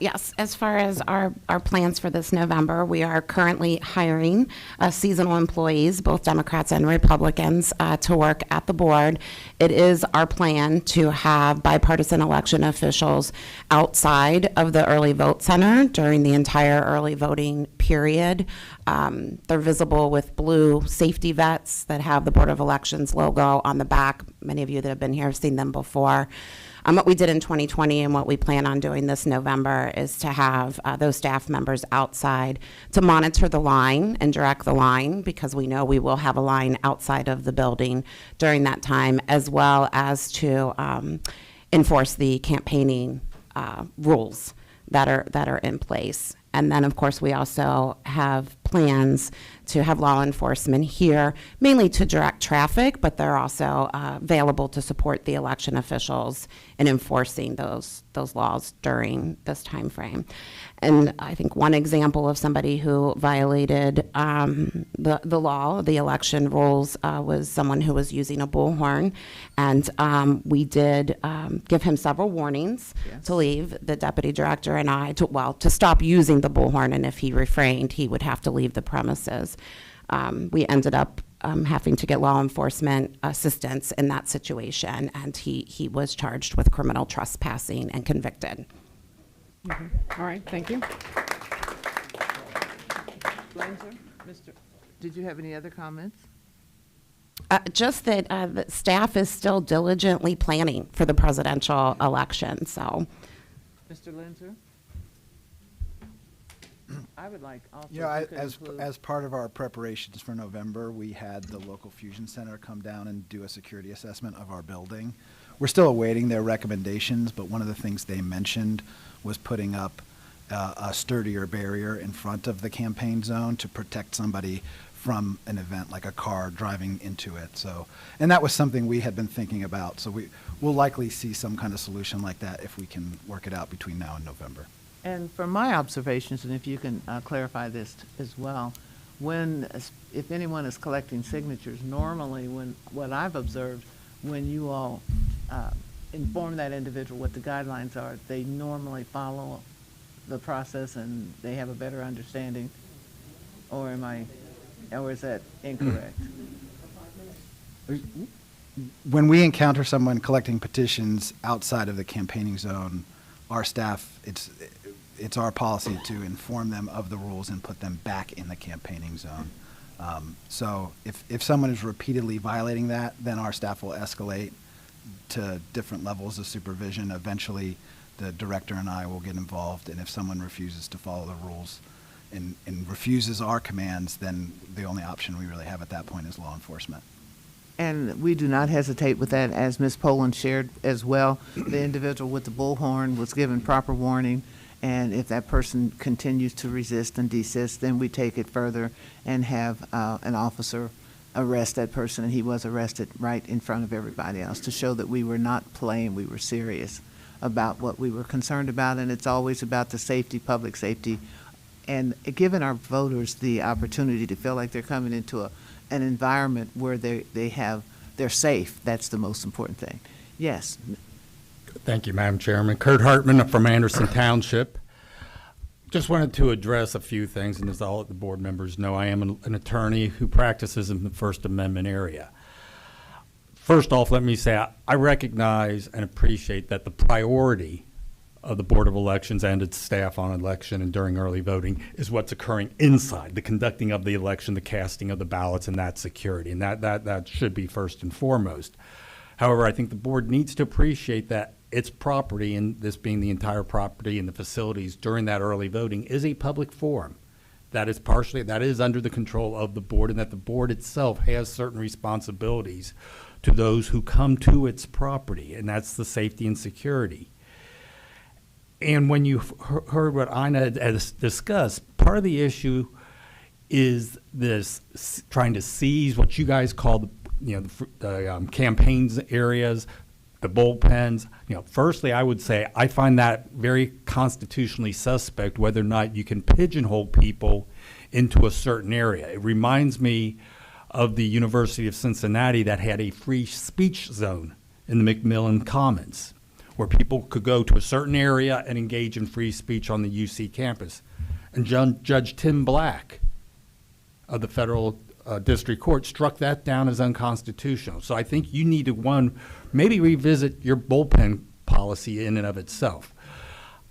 Yes, as far as our plans for this November, we are currently hiring seasonal employees, both Democrats and Republicans, to work at the board. It is our plan to have bipartisan election officials outside of the early vote center during the entire early voting period. They're visible with blue safety vets that have the Board of Elections logo on the back. Many of you that have been here have seen them before. What we did in 2020 and what we plan on doing this November is to have those staff members outside to monitor the line and direct the line, because we know we will have a line outside of the building during that time, as well as to enforce the campaigning rules that are in place. And then, of course, we also have plans to have law enforcement here, mainly to direct traffic, but they're also available to support the election officials in enforcing those laws during this time frame. And I think one example of somebody who violated the law, the election rules, was someone who was using a bullhorn. And we did give him several warnings to leave, the deputy director and I, to stop using the bullhorn. And if he refrained, he would have to leave the premises. We ended up having to get law enforcement assistance in that situation, and he was charged with criminal trespassing and convicted. All right, thank you. Lancer? Did you have any other comments? Just that the staff is still diligently planning for the presidential election, so. Mr. Linzer? I would like also. You know, if you could as include- part of our preparations for November, we had the local fusion center come down and do a security assessment of our building. We're still awaiting their recommendations, but one of the things they mentioned was putting up a sturdier barrier in front of the campaign zone to protect somebody from an event like a car driving into it. So, and that was something we had been thinking about. So we'll likely see some kind of solution like that if we can work it out between now and November. And from my observations, and if you can clarify this as well, if anyone is collecting signatures, normally what I've observed, when you all inform that individual what the guidelines are, they normally follow the process and they have a better understanding, or is that incorrect? When we encounter someone collecting petitions outside of the campaigning zone, our staff, it's our policy to inform them of the rules and put them back in the campaigning zone. So if someone is repeatedly violating that, then our staff will escalate to different levels of supervision. Eventually, the director and I will get involved, and if someone refuses to follow the rules and refuses our commands, then the only option we really have at that point is law enforcement. And we do not hesitate with that, as Ms. Poland shared as well. The individual with the bullhorn was given proper warning, and if that person continues to resist and desist, then we take it further and have an officer arrest that person, and he was arrested right in front of everybody else to show that we were not playing, we were serious about what we were concerned about, and it's always about the safety, public safety, and giving our voters the opportunity to feel like they're coming into an environment where they're safe. That's the most important thing. Yes. Thank you, Madam Chairman. Kurt Hartman from Anderson Township. Just wanted to address a few things, and as all the board members know, I am an attorney who practices in the First Amendment area. First off, let me say I recognize and appreciate that the priority of the Board of Elections and its staff on election and during early voting is what's occurring inside, the conducting of the election, the casting of the ballots, and that security, and that should be first and foremost. However, I think the board needs to appreciate that its property, and this being the entire property and the facilities during that early voting, is a public forum. That is under the control of the board, and that the board itself has certain responsibilities to those who come to its property, and that's the safety and security. And when you heard what Ina has discussed, part of the issue is this trying to seize what you guys call the campaigns areas, the bullpens. Firstly, I would say I find that very constitutionally suspect, whether or not you can pigeonhole people into a certain area. It reminds me of the University of Cincinnati that had a free speech zone in the McMillan Commons, where people could go to a certain area and engage in free speech on the UC campus. And Judge Tim Black of the Federal District Court struck that down as unconstitutional. So I think you need to, maybe revisit your bullpen policy in and of itself.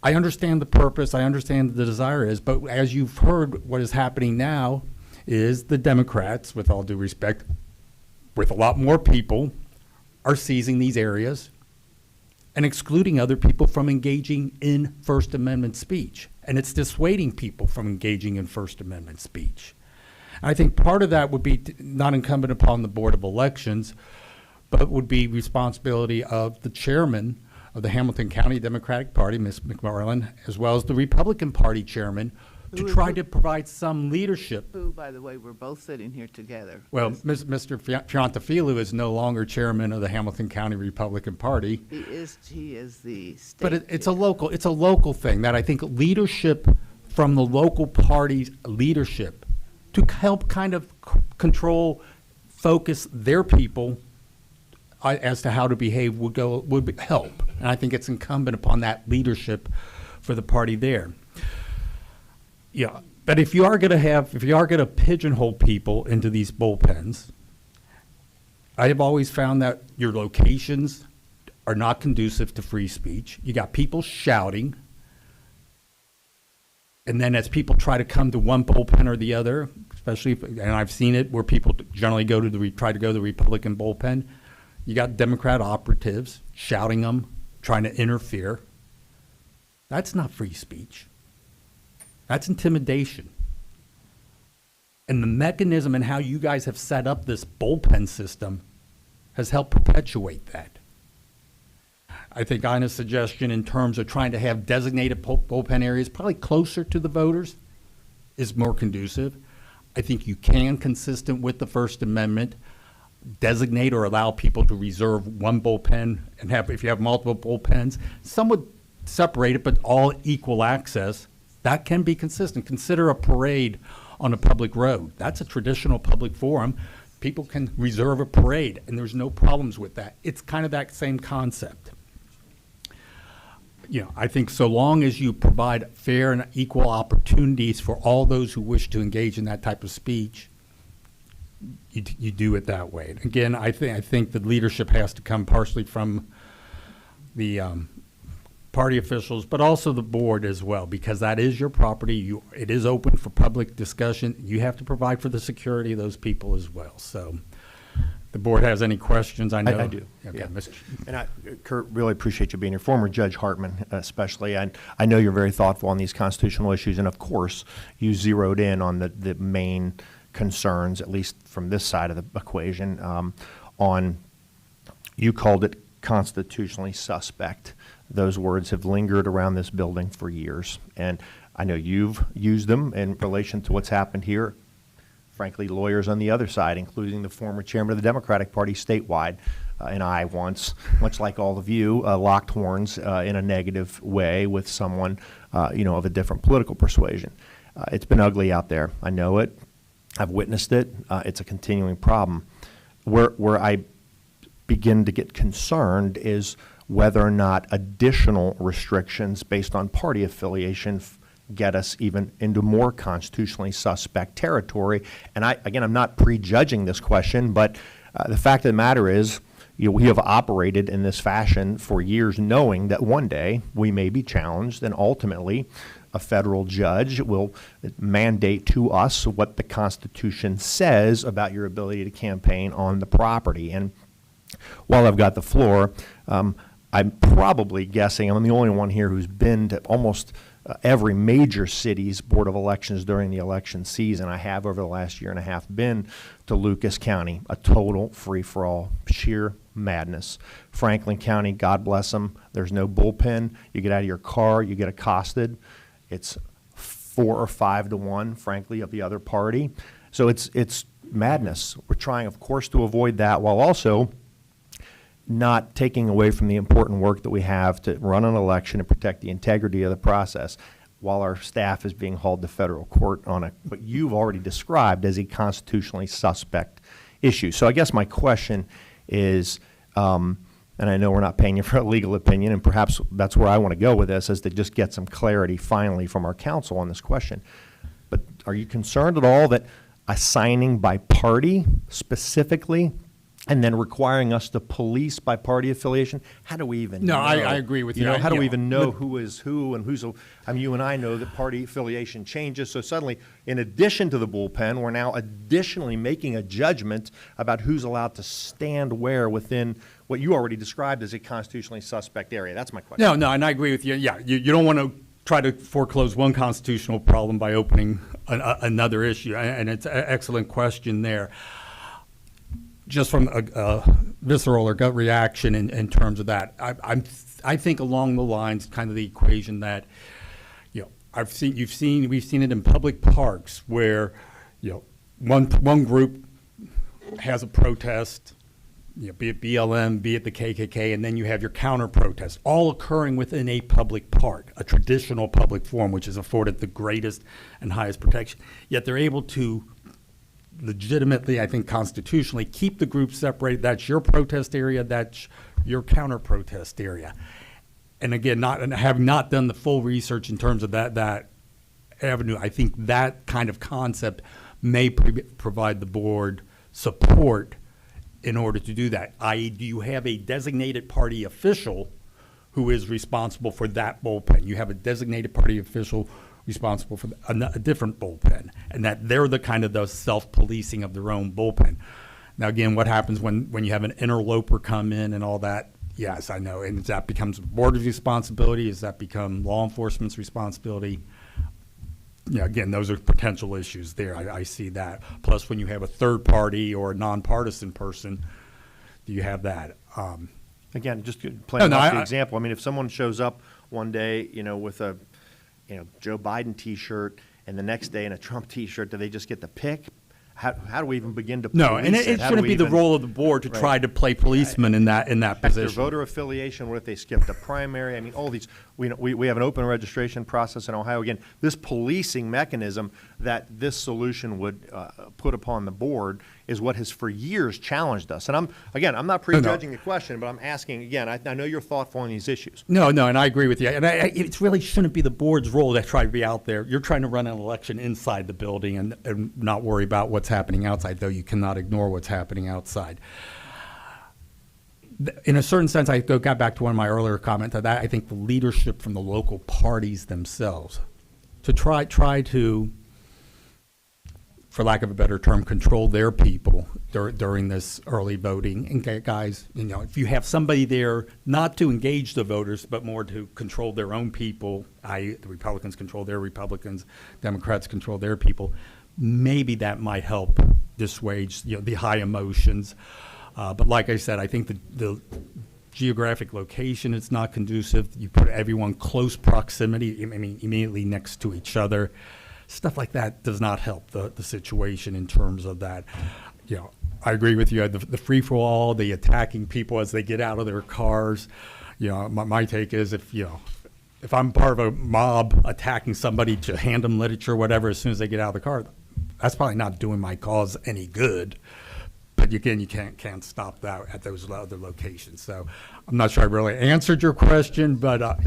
I understand the purpose, I understand the desire is, but as you've heard, what is happening now is the Democrats, with all due respect, with a lot more people, are seizing these areas and excluding other people from engaging in First Amendment speech. And it's dissuading people from engaging in First Amendment speech. I think part of that would be not incumbent upon the Board of Elections, but would be responsibility of the chairman of the Hamilton County Democratic Party, Ms. McMarlin, as well as the Republican Party chairman, to try to provide some leadership. Who, by the way, we're both sitting here together. Well, Mr. Fiantafilu is no longer chairman of the Hamilton County Republican Party. He is the state. But it's a local thing that I think leadership from the local party's leadership to help kind of control, focus their people as to how to behave would help. And I think it's incumbent upon that leadership for the party there. Yeah, but if you are going to pigeonhole people into these bullpens, I have always found that your locations are not conducive to free speech. You got people shouting, and then as people try to come to one bullpen or the other, especially, and I've seen it where people generally try to go to the Republican bullpen. You got Democrat operatives shouting them, trying to interfere. That's not free speech. That's intimidation. And the mechanism and how you guys have set up this bullpen system has helped perpetuate that. I think Ina's suggestion in terms of trying to have designated bullpen areas probably closer to the voters is more conducive. I think you can, consistent with the First Amendment, designate or allow people to reserve one bullpen and have, if you have multiple bullpens, somewhat separated but all equal access. That can be consistent. Consider a parade on a public road. That's a traditional public forum. People can reserve a parade, and there's no problems with that. It's kind of that same concept. You know, I think so long as you provide fair and equal opportunities for all those who wish to engage in that type of speech, you do it that way. And again, I think the leadership has to come partially from the party officials, but also the board as well, because that is your property. It is open for public discussion. You have to provide for the security of those people as well. So if the board has any questions, I know. I do. Okay, Yeah. Mr. And Kurt, really appreciate you being here. Former Judge Hartman, especially. I know you're very thoughtful on these constitutional issues, and of course, you zeroed in on the main concerns, at least from this side of the equation, on, you called it constitutionally suspect. Those words have lingered around this building for years, and I know you've used them in relation to what's happened here. Frankly, lawyers on the other side, including the former chairman of the Democratic Party statewide, and I once, much like all of you, locked horns in a negative way with someone, of a different political persuasion. It's been ugly out there. I know it. I've witnessed it. It's a continuing problem. Where I begin to get concerned is whether or not additional restrictions based on party affiliation get us even into more constitutionally suspect territory. And I'm not prejudging this question, but the fact of the matter is, we have operated in this fashion for years, knowing that one day we may be challenged, and ultimately a federal judge will mandate to us what the Constitution says about your ability to campaign on the property. And while I've got the floor, I'm probably guessing I'm the only one here who's been to almost every major city's Board of Elections during the election season. I have, over the last year and a half, been to Lucas County, a total free-for-all, sheer madness. Franklin County, God bless them, there's no bullpen. You get out of your car, you get accosted. It's 4 or 5 to 1, frankly, of the other party. So it's madness. We're trying, of course, to avoid that, while also not taking away from the important work that we have to run an election and protect the integrity of the process, while our staff is being hauled to federal court on what you've already described as a constitutionally suspect issue. So I guess my question is, and I know we're not paying you for a legal opinion, and perhaps that's where I want to go with this, is to just get some clarity finally from our counsel on this question. But are you concerned at all that assigning by party specifically, and then requiring us to police by party affiliation? How do we even know? No, I agree with you. How do we even know who is who and who's, you and I know that party affiliation changes, so suddenly, in addition to the bullpen, we're now additionally making a judgment about who's allowed to stand where within what you already described as a constitutionally suspect area. That's my question. No, and I agree with you. Yeah, you don't want to try to foreclose one constitutional problem by opening another issue, and it's an excellent question there. Just from a visceral or gut reaction in terms of that, I think along the lines, kind of the equation that, we've seen it in public parks where, one group has a protest, be it BLM, be it the KKK, and then you have your counter protest, all occurring within a public park, a traditional public forum, which is afforded the greatest and highest protection. Yet they're able to legitimately, I think constitutionally, keep the groups separated. That's your protest area, that's your counter protest area. And again, having not done the full research in terms of that avenue, I think that kind of concept may provide the board support in order to do that. I.e., do you have a designated party official who is responsible for that bullpen? You have a designated party official responsible for a different bullpen, and that they're the kind of the self-policing of their own bullpen. Now, again, what happens when you have an interloper come in and all that? Yes, I know. And that becomes the board's responsibility? Does that become law enforcement's responsibility? Yeah, again, those are potential issues there. I see that. Plus, when you have a third party or a nonpartisan person, do you have that? Again, just playing No, off the I- example, I mean, if someone shows up one day, with a, Joe Biden T-shirt, and the next day in a Trump T-shirt, do they just get the pick? How do we even begin to No, police and it How do shouldn't we be the even- role of the board to Right. try to play policeman in that Check their position. voter affiliation, what if they skipped a primary? I mean, all these, we have an open registration process in Ohio. Again, this policing mechanism that this solution would put upon the board is what has for years challenged us. And I'm not prejudging the question, but I'm asking, again, I know you're thoughtful on these issues. No, and I agree with you. And it really shouldn't be the board's role to try to be out there. You're trying to run an election inside the building and not worry about what's happening outside, though you cannot ignore what's happening outside. In a certain sense, I got back to one of my earlier comments, that I think the leadership from the local parties themselves to try to, for lack of a better term, control their people during this early voting. And guys, if you have somebody there not to engage the voters, but more to control their own people, i.e. the Republicans control their Republicans, Democrats control their people, maybe that might help dissuade the high emotions. But like I said, I think the geographic location is not conducive. You put everyone close proximity, I mean, immediately next to each other. Stuff like that does not help the situation in terms of that. I agree with you. The free-for-all, the attacking people as they get out of their cars. My take is if I'm part of a mob attacking somebody to hand them literature or whatever as soon as they get out of the car, that's probably not doing my cause any good. But again, you can't stop that at those other locations. So I'm not sure I really answered your question, but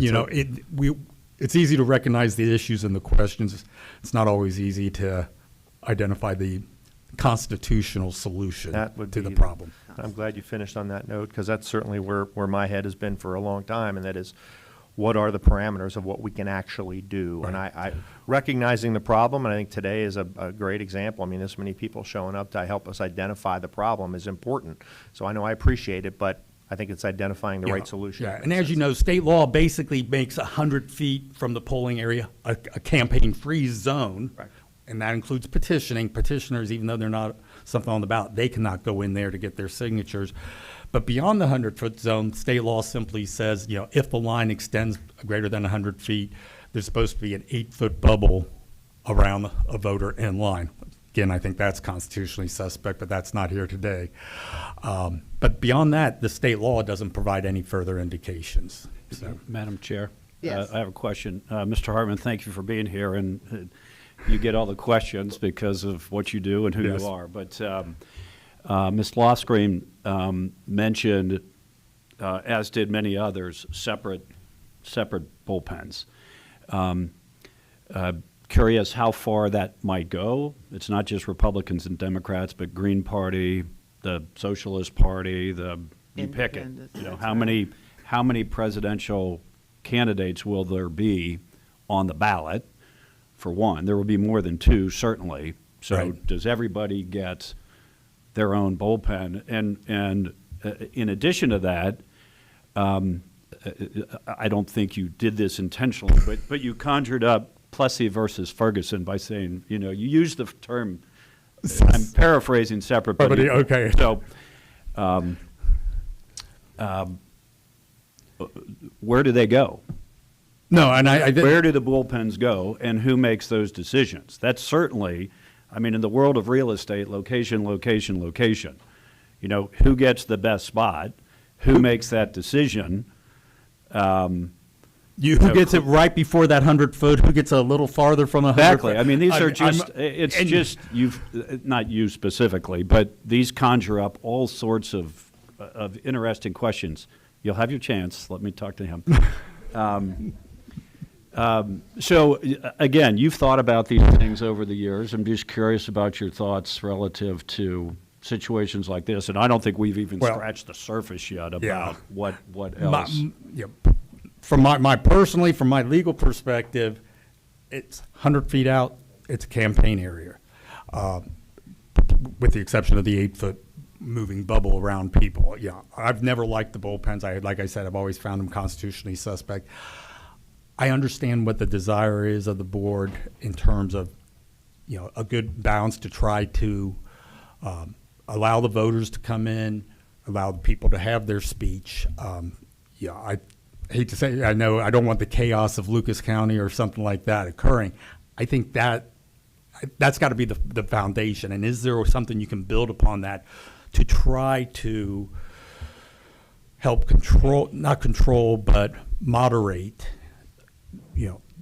it's easy to recognize the issues and the questions. It's not always easy to identify the constitutional solution to the problem. I'm glad you finished on that note, because that's certainly where my head has been for a long time, and that is, what are the parameters of what we can actually do? And I recognizing the problem, and I think today is a great example. I mean, this many people showing up to help us identify the problem is important. So I know I appreciate it, but I think it's identifying the right solution. Yeah, and as you know, state law basically makes 100 feet from the polling area a campaign-free zone. Right. And that includes petitioning. Petitioners, even though they're not something on the ballot, they cannot go in there to get their signatures. But beyond the 100-foot zone, state law simply says, if the line extends greater than 100 feet, there's supposed to be an 8-foot bubble around a voter in line. Again, I think that's constitutionally suspect, but that's not here today. But beyond that, the state law doesn't provide any further indications. So. Madam Chair? Yes. I have a question. Mr. Hartman, thank you for being here, and you get all the questions because of what you do and who Yes. you are. But Ms. Lofscream mentioned, as did many others, separate bullpens. Curious how far that might go. It's not just Republicans and Democrats, but Green Party, the Socialist Party, you pick it. Independents, How that's how many presidential candidates will there be on the ballot? For one, there will be more than two, certainly. So Right. does everybody get their own bullpen? And in addition to that, I don't think you did this intentionally, but you conjured up Plessy versus Ferguson by saying, you used the term, I'm paraphrasing separate, but Okay. So, where do they go? No, and I Where do the bullpens go, and who makes those decisions? That's certainly, in the world of real estate, location, location, location. Who gets the best spot? Who makes that decision? who gets it right before that 100-foot? Who gets a little farther from 100? Exactly. These are just, not you specifically, but these conjure up all sorts of interesting questions. You'll have your chance. Let me talk to him. So, again, you've thought about these things over the years. I'm just curious about your thoughts relative to situations like this. And I don't think we've even scratched the surface yet about what else. From my legal perspective, it's 100 feet out, it's a campaign area, with the exception of the 8-foot moving bubble around people. Yeah, I've never liked the bullpens. Like I said, I've always found them constitutionally suspect. I understand what the desire is of the board in terms of, a good balance to try to allow the voters to come in, allow the people to have their speech. I hate to say, I know I don't want the chaos of Lucas County or something like that occurring. I think that's got to be the foundation. And is there something you can build upon that to try to help not control, but moderate,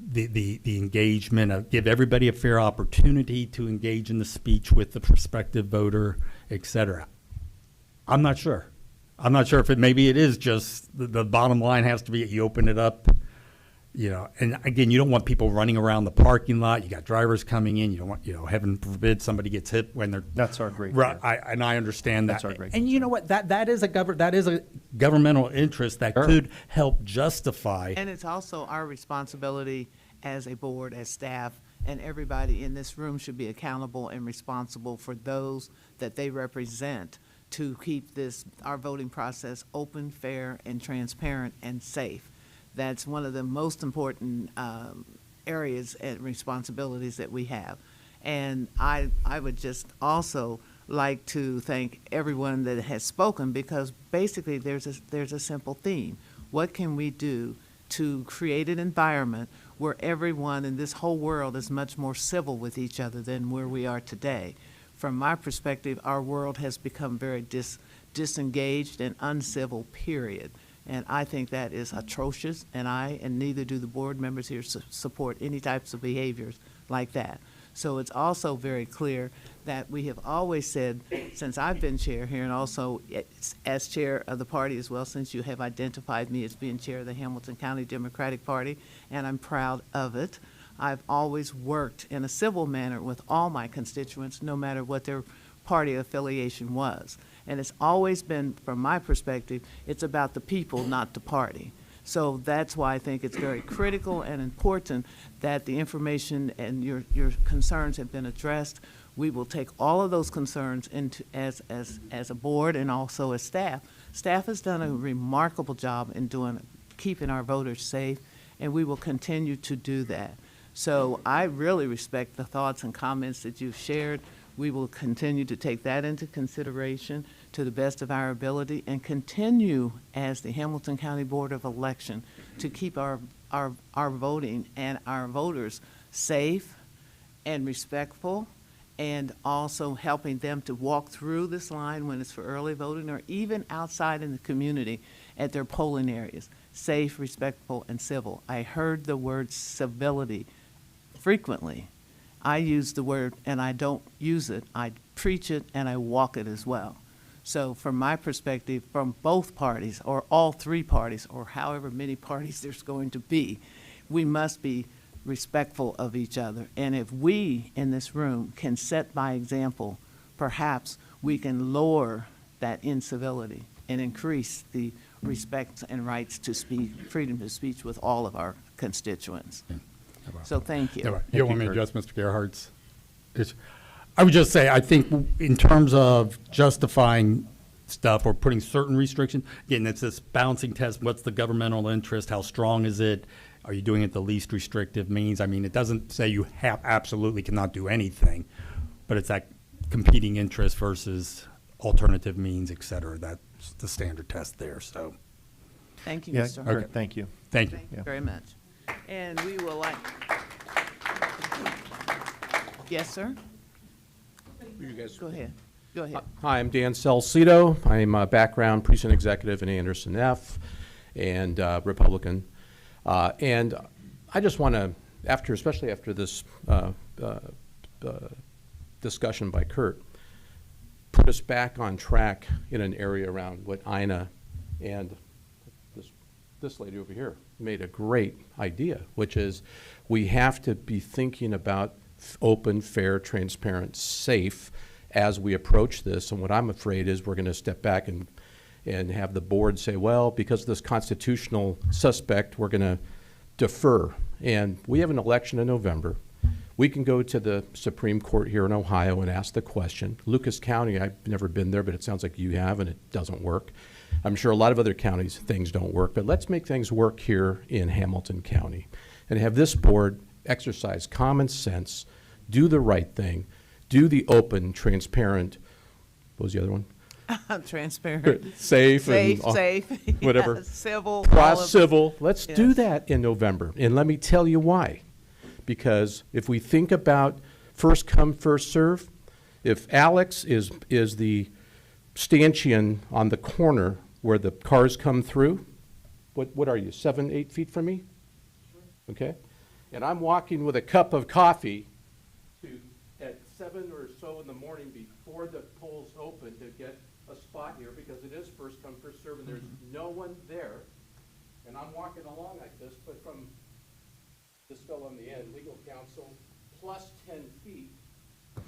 the engagement, give everybody a fair opportunity to engage in the speech with the prospective voter, et cetera. I'm not sure. I'm not sure if maybe it is just the bottom line has to be you open it up, and again, you don't want people running around the parking lot. You got drivers coming in. You don't want, heaven forbid somebody gets hit when they're. That's our great. Right, I understand that. That's our great. And you know what? That is a governmental interest that could help justify. And it's also our responsibility as a board, as staff, and everybody in this room should be accountable and responsible for those that they represent to keep our voting process open, fair, and transparent and safe. That's one of the most important areas and responsibilities that we have. And I would just also like to thank everyone that has spoken, because basically there's a simple theme. What can we do to create an environment where everyone in this whole world is much more civil with each other than where we are today? From my perspective, our world has become very disengaged and uncivil, period. And I think that is atrocious, and neither do the board members here support any types of behaviors like that. So it's also very clear that we have always said, since I've been chair here, and also as chair of the party as well, since you have identified me as being chair of the Hamilton County Democratic Party, and I'm proud of it, I've always worked in a civil manner with all my constituents, no matter what their party affiliation was. And it's always been, from my perspective, it's about the people, not the party. So that's why I think it's very critical and important that the information and your concerns have been addressed. We will take all of those concerns into as a board and also as staff. Staff has done a remarkable job in keeping our voters safe, and we will continue to do that. So I really respect the thoughts and comments that you've shared. We will continue to take that into consideration to the best of our ability and continue as the Hamilton County Board of Election to keep our voting and our voters safe and respectful, and also helping them to walk through this line when it's for early voting or even outside in the community at their polling areas. Safe, respectful, and civil. I heard the word civility frequently. I use the word, and I don't use it. I preach it and I walk it as well. So from my perspective, from both parties or all three parties or however many parties there's going to be, we must be respectful of each other. And if we in this room can set by example, perhaps we can lower that incivility and increase the respect and rights to speak, freedom of speech with all of our constituents. So thank you. You want me to address Mr. Gerhardt's? I would just say, I think in terms of justifying stuff or putting certain restrictions, again, it's this balancing test. What's the governmental interest? How strong is it? Are you doing it the least restrictive means? I mean, it doesn't say you absolutely cannot do anything, but it's that competing interest versus alternative means, et cetera. That's the standard test there. So, thank you, Yeah, Mr. okay, Hart. thank you. thank you. Thank you very much. And we will yes, sir? You guys. Go ahead. Go ahead. Hi, I'm Dan Salcedo. I'm a background precinct executive in Anderson F. and Republican. And I just want to, especially after this discussion by Kurt, put us back on track in an area around what Ina and this lady over here made a great idea, which is we have to be thinking about open, fair, transparent, safe as we approach this. And what I'm afraid is we're going to step back and have the board say, well, because of this constitutional suspect, we're going to defer and we have an election in November. We can go to the Supreme Court here in Ohio and ask the question. Lucas County, I've never been there, but it sounds like you have, and it doesn't work. I'm sure a lot of other counties, things don't work, but let's make things work here in Hamilton County and have this board exercise common sense, do the right thing, do the open, transparent, what was the other one? Transparent. Safe, and Safe, whatever. yeah, civil. Civil. Let's do Yes. that in November. And let me tell you why. Because if we think about first come, first serve, if Alex is the stanchion on the corner where the cars come through, what are you, 7, 8 feet from me? Okay? And I'm walking with a cup of coffee at 7 or so in the morning before the polls open to get a spot here, because it is first come, first serve, and there's no one there. And I'm walking along like this, but from this fellow on the end, legal counsel, plus 10 feet,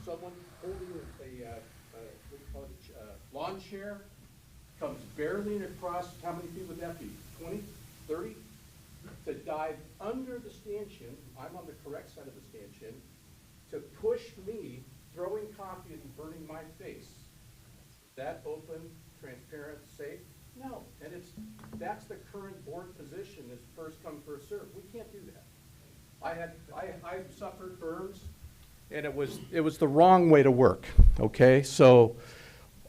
someone holding what do you call it, lawn chair, comes barreling across, how many feet would that be? 20, 30? To dive under the stanchion, I'm on the correct side of the stanchion, to push me, throwing coffee and burning my face. That open, transparent, safe? No. And that's the current board position, is first come, first serve. We can't do that. I suffered burns, and it was the wrong way to work, okay? So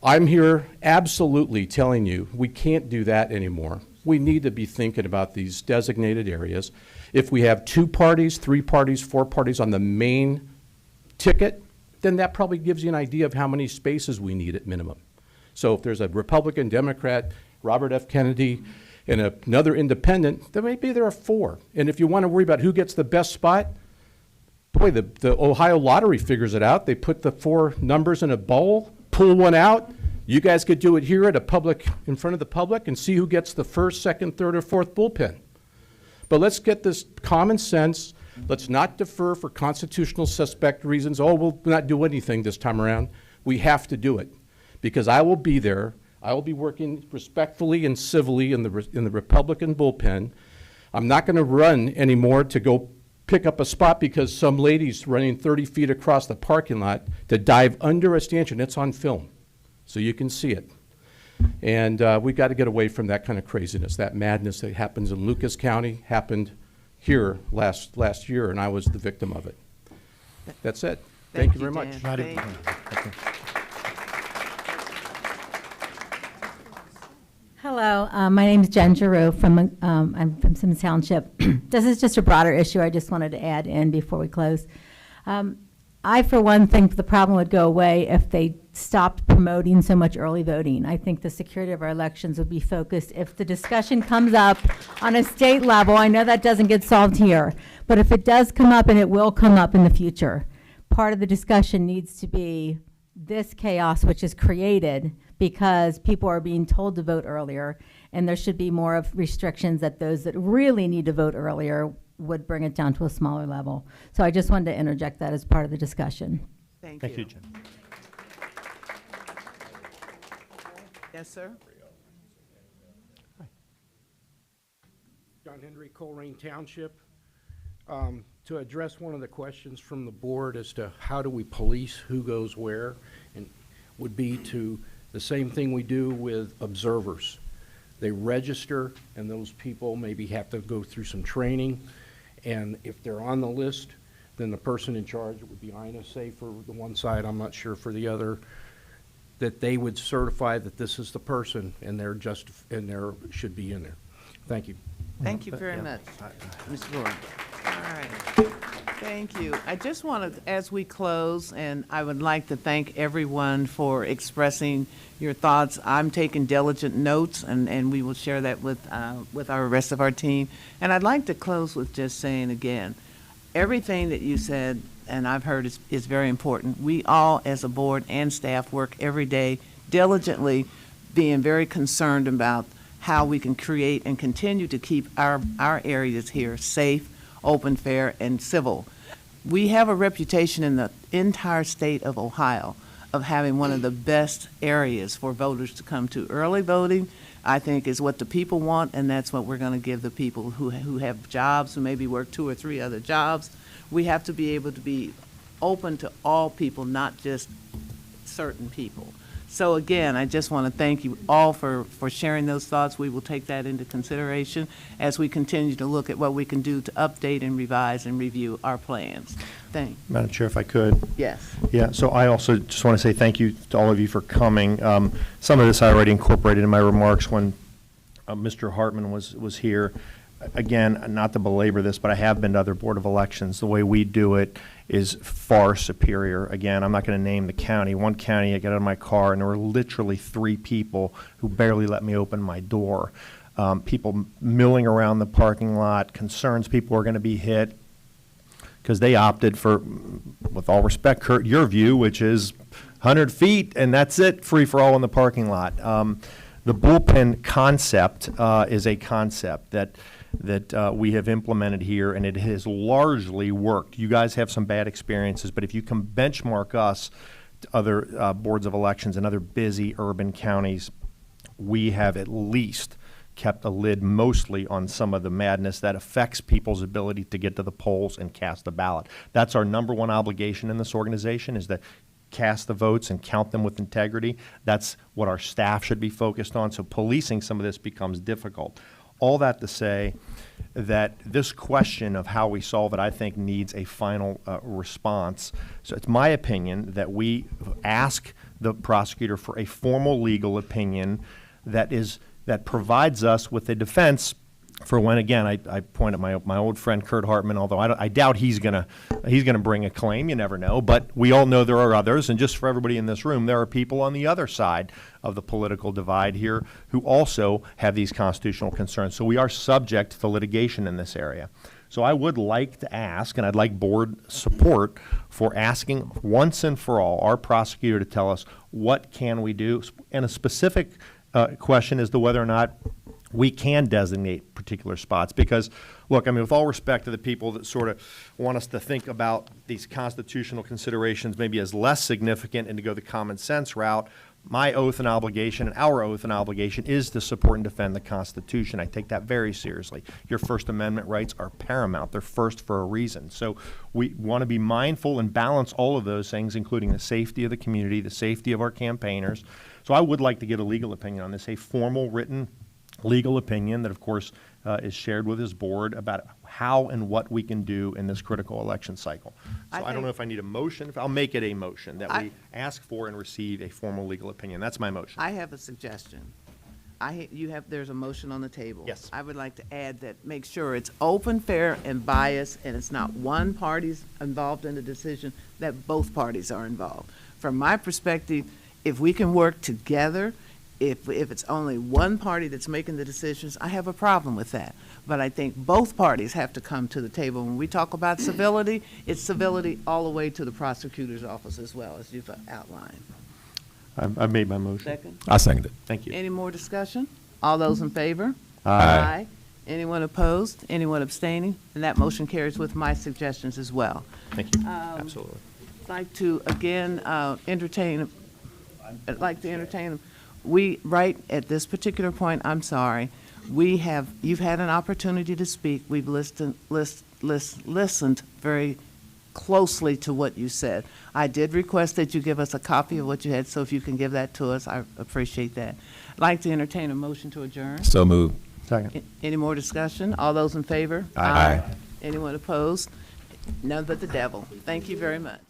I'm here absolutely telling you, we can't do that anymore. We need to be thinking about these designated areas. If we have 2 parties, 3 parties, 4 parties on the main ticket, then that probably gives you an idea of how many spaces we need at minimum. So if there's a Republican, Democrat, Robert F. Kennedy, and another independent, then maybe there are 4. And if you want to worry about who gets the best spot, boy, the Ohio lottery figures it out. They put the 4 numbers in a bowl, pull one out. You guys could do it here at in front of the public, and see who gets the first, second, third, or fourth bullpen. But let's get this common sense. Let's not defer for constitutional suspect reasons. Oh, we'll not do anything this time around. We have to do it, because I will be there. I will be working respectfully and civilly in the Republican bullpen. I'm not going to run anymore to go pick up a spot because some lady's running 30 feet across the parking lot to dive under a stanchion. It's on film, so you can see it. And we got to get away from that kind of craziness. That madness that happens in Lucas County happened here last year, and I was the victim of it. That's it. Thank you very much. Dan. Thank you. Hello, my name is Jen Giroux I'm from Simmons Township. This is just a broader issue I just wanted to add in before we close. I, for one, think the problem would go away if they stopped promoting so much early voting. I think the security of our elections would be focused. If the discussion comes up on a state level, I know that doesn't get solved here, but if it does come up, and it will come up in the future, part of the discussion needs to be this chaos which is created because people are being told to vote earlier, and there should be more of restrictions that those that really need to vote earlier would bring it down to a smaller level. So I just wanted to interject that as part of the discussion. Thank Thank you. you, Jen. Yes, sir. John Henry, Colerain Township. To address one of the questions from the board as to how do we police who goes where, and would be to the same thing we do with observers. They register, and those people maybe have to go through some training, and if they're on the list, then the person in charge, it would be INA, say for the one side, I'm not sure for the other, that they would certify that this is the person, and they're should be in there. Thank you. Thank you very much, Mr. Gordon. All right. Thank you. I just want to, as we close, and I would like to thank everyone for expressing your thoughts. I'm taking diligent notes, and we will share that with our rest of our team. And I'd like to close with just saying again, everything that you said and I've heard is very important. We all, as a board and staff, work every day diligently, being very concerned about how we can create and continue to keep our areas here safe, open, fair, and civil. We have a reputation in the entire state of Ohio of having one of the best areas for voters to come to. Early voting, I think, is what the people want, and that's what we're going to give the people who have jobs, who maybe work 2 or 3 other jobs. We have to be able to be open to all people, not just certain people. So again, I just want to thank you all for sharing those thoughts. We will take that into consideration as we continue to look at what we can do to update and revise and review our plans. Thank you. Madam Chair, if I could. Yes. Yeah, so I also just want to say thank you to all of you for coming. Some of this I already incorporated in my remarks when Mr. Hartman was here. Again, not to belabor this, but I have been to other Board of Elections. The way we do it is far superior. Again, I'm not going to name the county. One county, I got out of my car, and there were literally 3 people who barely let me open my door. People milling around the parking lot, concerns people were going to be hit, because they opted for, with all respect, Kurt, your view, which is 100 feet, and that's it, free for all in the parking lot. The bullpen concept is a concept that we have implemented here, and it has largely worked. You guys have some bad experiences, but if you can benchmark us to other boards of elections in other busy urban counties, we have at least kept a lid mostly on some of the madness that affects people's ability to get to the polls and cast a ballot. That's our number one obligation in this organization, is that cast the votes and count them with integrity. That's what our staff should be focused on. So policing some of this becomes difficult. All that to say that this question of how we solve it, I think, needs a final response. So it's my opinion that we ask the prosecutor for a formal legal opinion that provides us with a defense for when, again, I point at my old friend Kurt Hartman, although I doubt he's gonna bring a claim. You never know, but we all know there are others, and just for everybody in this room, there are people on the other side of the political divide here who also have these constitutional concerns. So we are subject to litigation in this area. So I would like to ask, and I'd like board support for asking once and for all our prosecutor to tell us what can we do, and a specific question as to whether or not we can designate particular spots. Because, look, I mean, with all respect to the people that sort of want us to think about these constitutional considerations maybe as less significant and to go the common sense route, my oath and obligation and our oath and obligation is to support and defend the Constitution. I take that very seriously. Your First Amendment rights are paramount. They're first for a reason. So we want to be mindful and balance all of those things, including the safety of the community, the safety of our campaigners. So I would like to get a legal opinion on this, a formal written legal opinion that, of course, is shared with his board about how and what we can do in this critical election cycle. So I don't know if I need a motion. I'll make it a motion that we ask for and receive a formal legal opinion. That's my motion. I have a suggestion. There's a motion on the table. Yes. I would like to add that make sure it's open, fair, and biased, and it's not one party's involved in the decision, that both parties are involved. From my perspective, if we can work together, if it's only one party that's making the decisions, I have a problem with that. But I think both parties have to come to the table. When we talk about civility, it's civility all the way to the prosecutor's office as well, as you've outlined. I've made my motion. Second? I second it. Thank you. Any more discussion? All those in favor? Aye. Anyone opposed? Anyone abstaining? And that motion carries with my suggestions as well. Thank you. Absolutely. I'd like to, again, entertain them. We, right at this particular point, I'm sorry, you've had an opportunity to speak. We've listened very closely to what you said. I did request that you give us a copy of what you had, so if you can give that to us, I appreciate that. I'd like to entertain a motion to adjourn. So moved. Second. Any more discussion? All those in favor? Aye. Anyone opposed? None but the devil. Thank you very much.